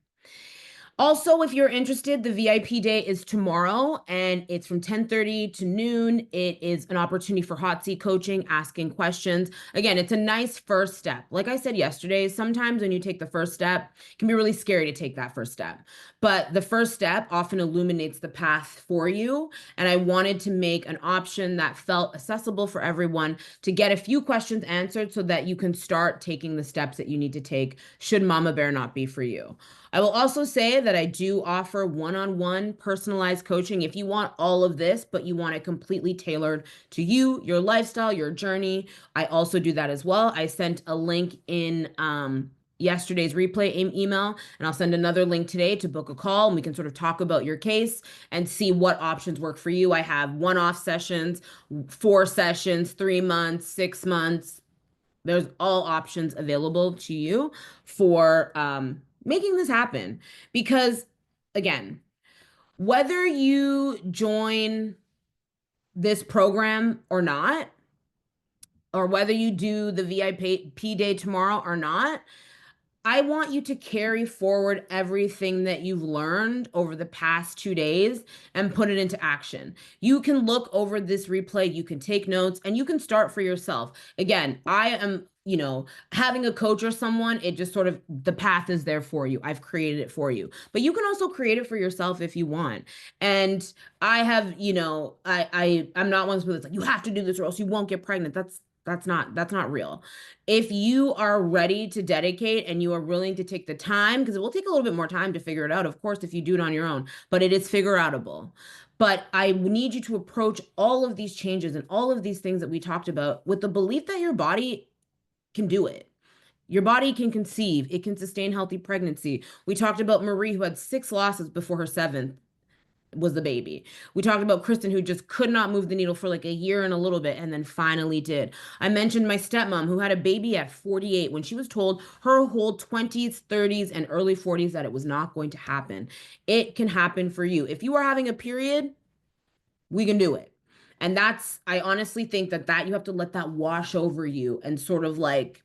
Also, if you're interested, the VIP day is tomorrow and it's from 10:30 to noon. It is an opportunity for hot seat coaching, asking questions. Again, it's a nice first step. Like I said yesterday, sometimes when you take the first step, it can be really scary to take that first step. But the first step often illuminates the path for you. And I wanted to make an option that felt accessible for everyone to get a few questions answered so that you can start taking the steps that you need to take should Mama Bear not be for you. I will also say that I do offer one-on-one personalized coaching if you want all of this, but you want it completely tailored to you, your lifestyle, your journey. I also do that as well. I sent a link in yesterday's replay email, and I'll send another link today to book a call, and we can sort of talk about your case and see what options work for you. I have one-off sessions, 4 sessions, 3 months, 6 months. There's all options available to you for making this happen. Because, again, whether you join this program or not, or whether you do the VIP day tomorrow or not, I want you to carry forward everything that you've learned over the past 2 days and put it into action. You can look over this replay, you can take notes, and you can start for yourself. Again, I am, having a coach or someone, it just sort of, the path is there for you. I've created it for you. But you can also create it for yourself if you want. And I have, I'm not one of those people that's like, you have to do this or else you won't get pregnant. That's not real. If you are ready to dedicate and you are willing to take the time, because it will take a little bit more time to figure it out, of course, if you do it on your own, but it is figure outable. But I need you to approach all of these changes and all of these things that we talked about with the belief that your body can do it. Your body can conceive, it can sustain healthy pregnancy. We talked about Marie, who had 6 losses before her seventh was the baby. We talked about Kristen, who just could not move the needle for like a year and a little bit and then finally did. I mentioned my stepmom, who had a baby at 48 when she was told her whole 20s, 30s, and early 40s that it was not going to happen. It can happen for you. If you are having a period, we can do it. And I honestly think that you have to let that wash over you and sort of like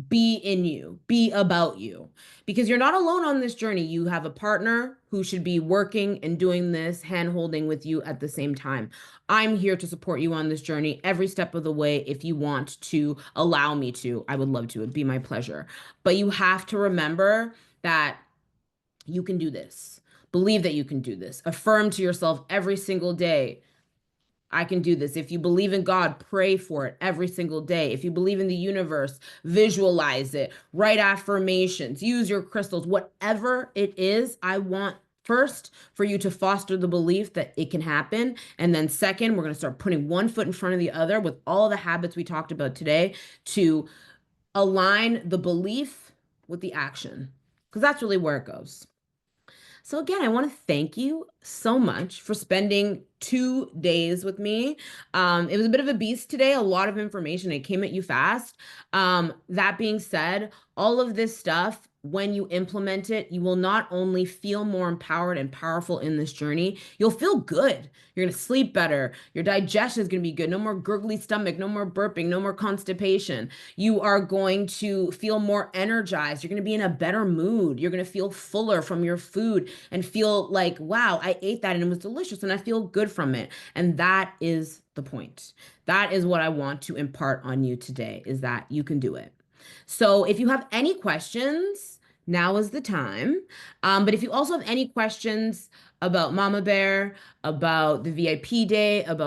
be in you, be about you, because you're not alone on this journey. You have a partner who should be working and doing this hand holding with you at the same time. I'm here to support you on this journey every step of the way. If you want to allow me to, I would love to. It'd be my pleasure. But you have to remember that you can do this. Believe that you can do this. Affirm to yourself every single day, I can do this. If you believe in God, pray for it every single day. If you believe in the universe, visualize it, write affirmations, use your crystals, whatever it is. I want first for you to foster the belief that it can happen. And then second, we're going to start putting one foot in front of the other with all the habits we talked about today to align the belief with the action, because that's really where it goes. So again, I want to thank you so much for spending 2 days with me. It was a bit of a beast today, a lot of information. It came at you fast. That being said, all of this stuff, when you implement it, you will not only feel more empowered and powerful in this journey, you'll feel good. You're going to sleep better. Your digestion is going to be good. No more gurgly stomach, no more burping, no more constipation. You are going to feel more energized. You're going to be in a better mood. You're going to feel fuller from your food and feel like, wow, I ate that and it was delicious and I feel good from it. And that is the point. That is what I want to impart on you today, is that you can do it. So if you have any questions, now is the time. But if you also have any questions about Mama Bear, about the VIP day, about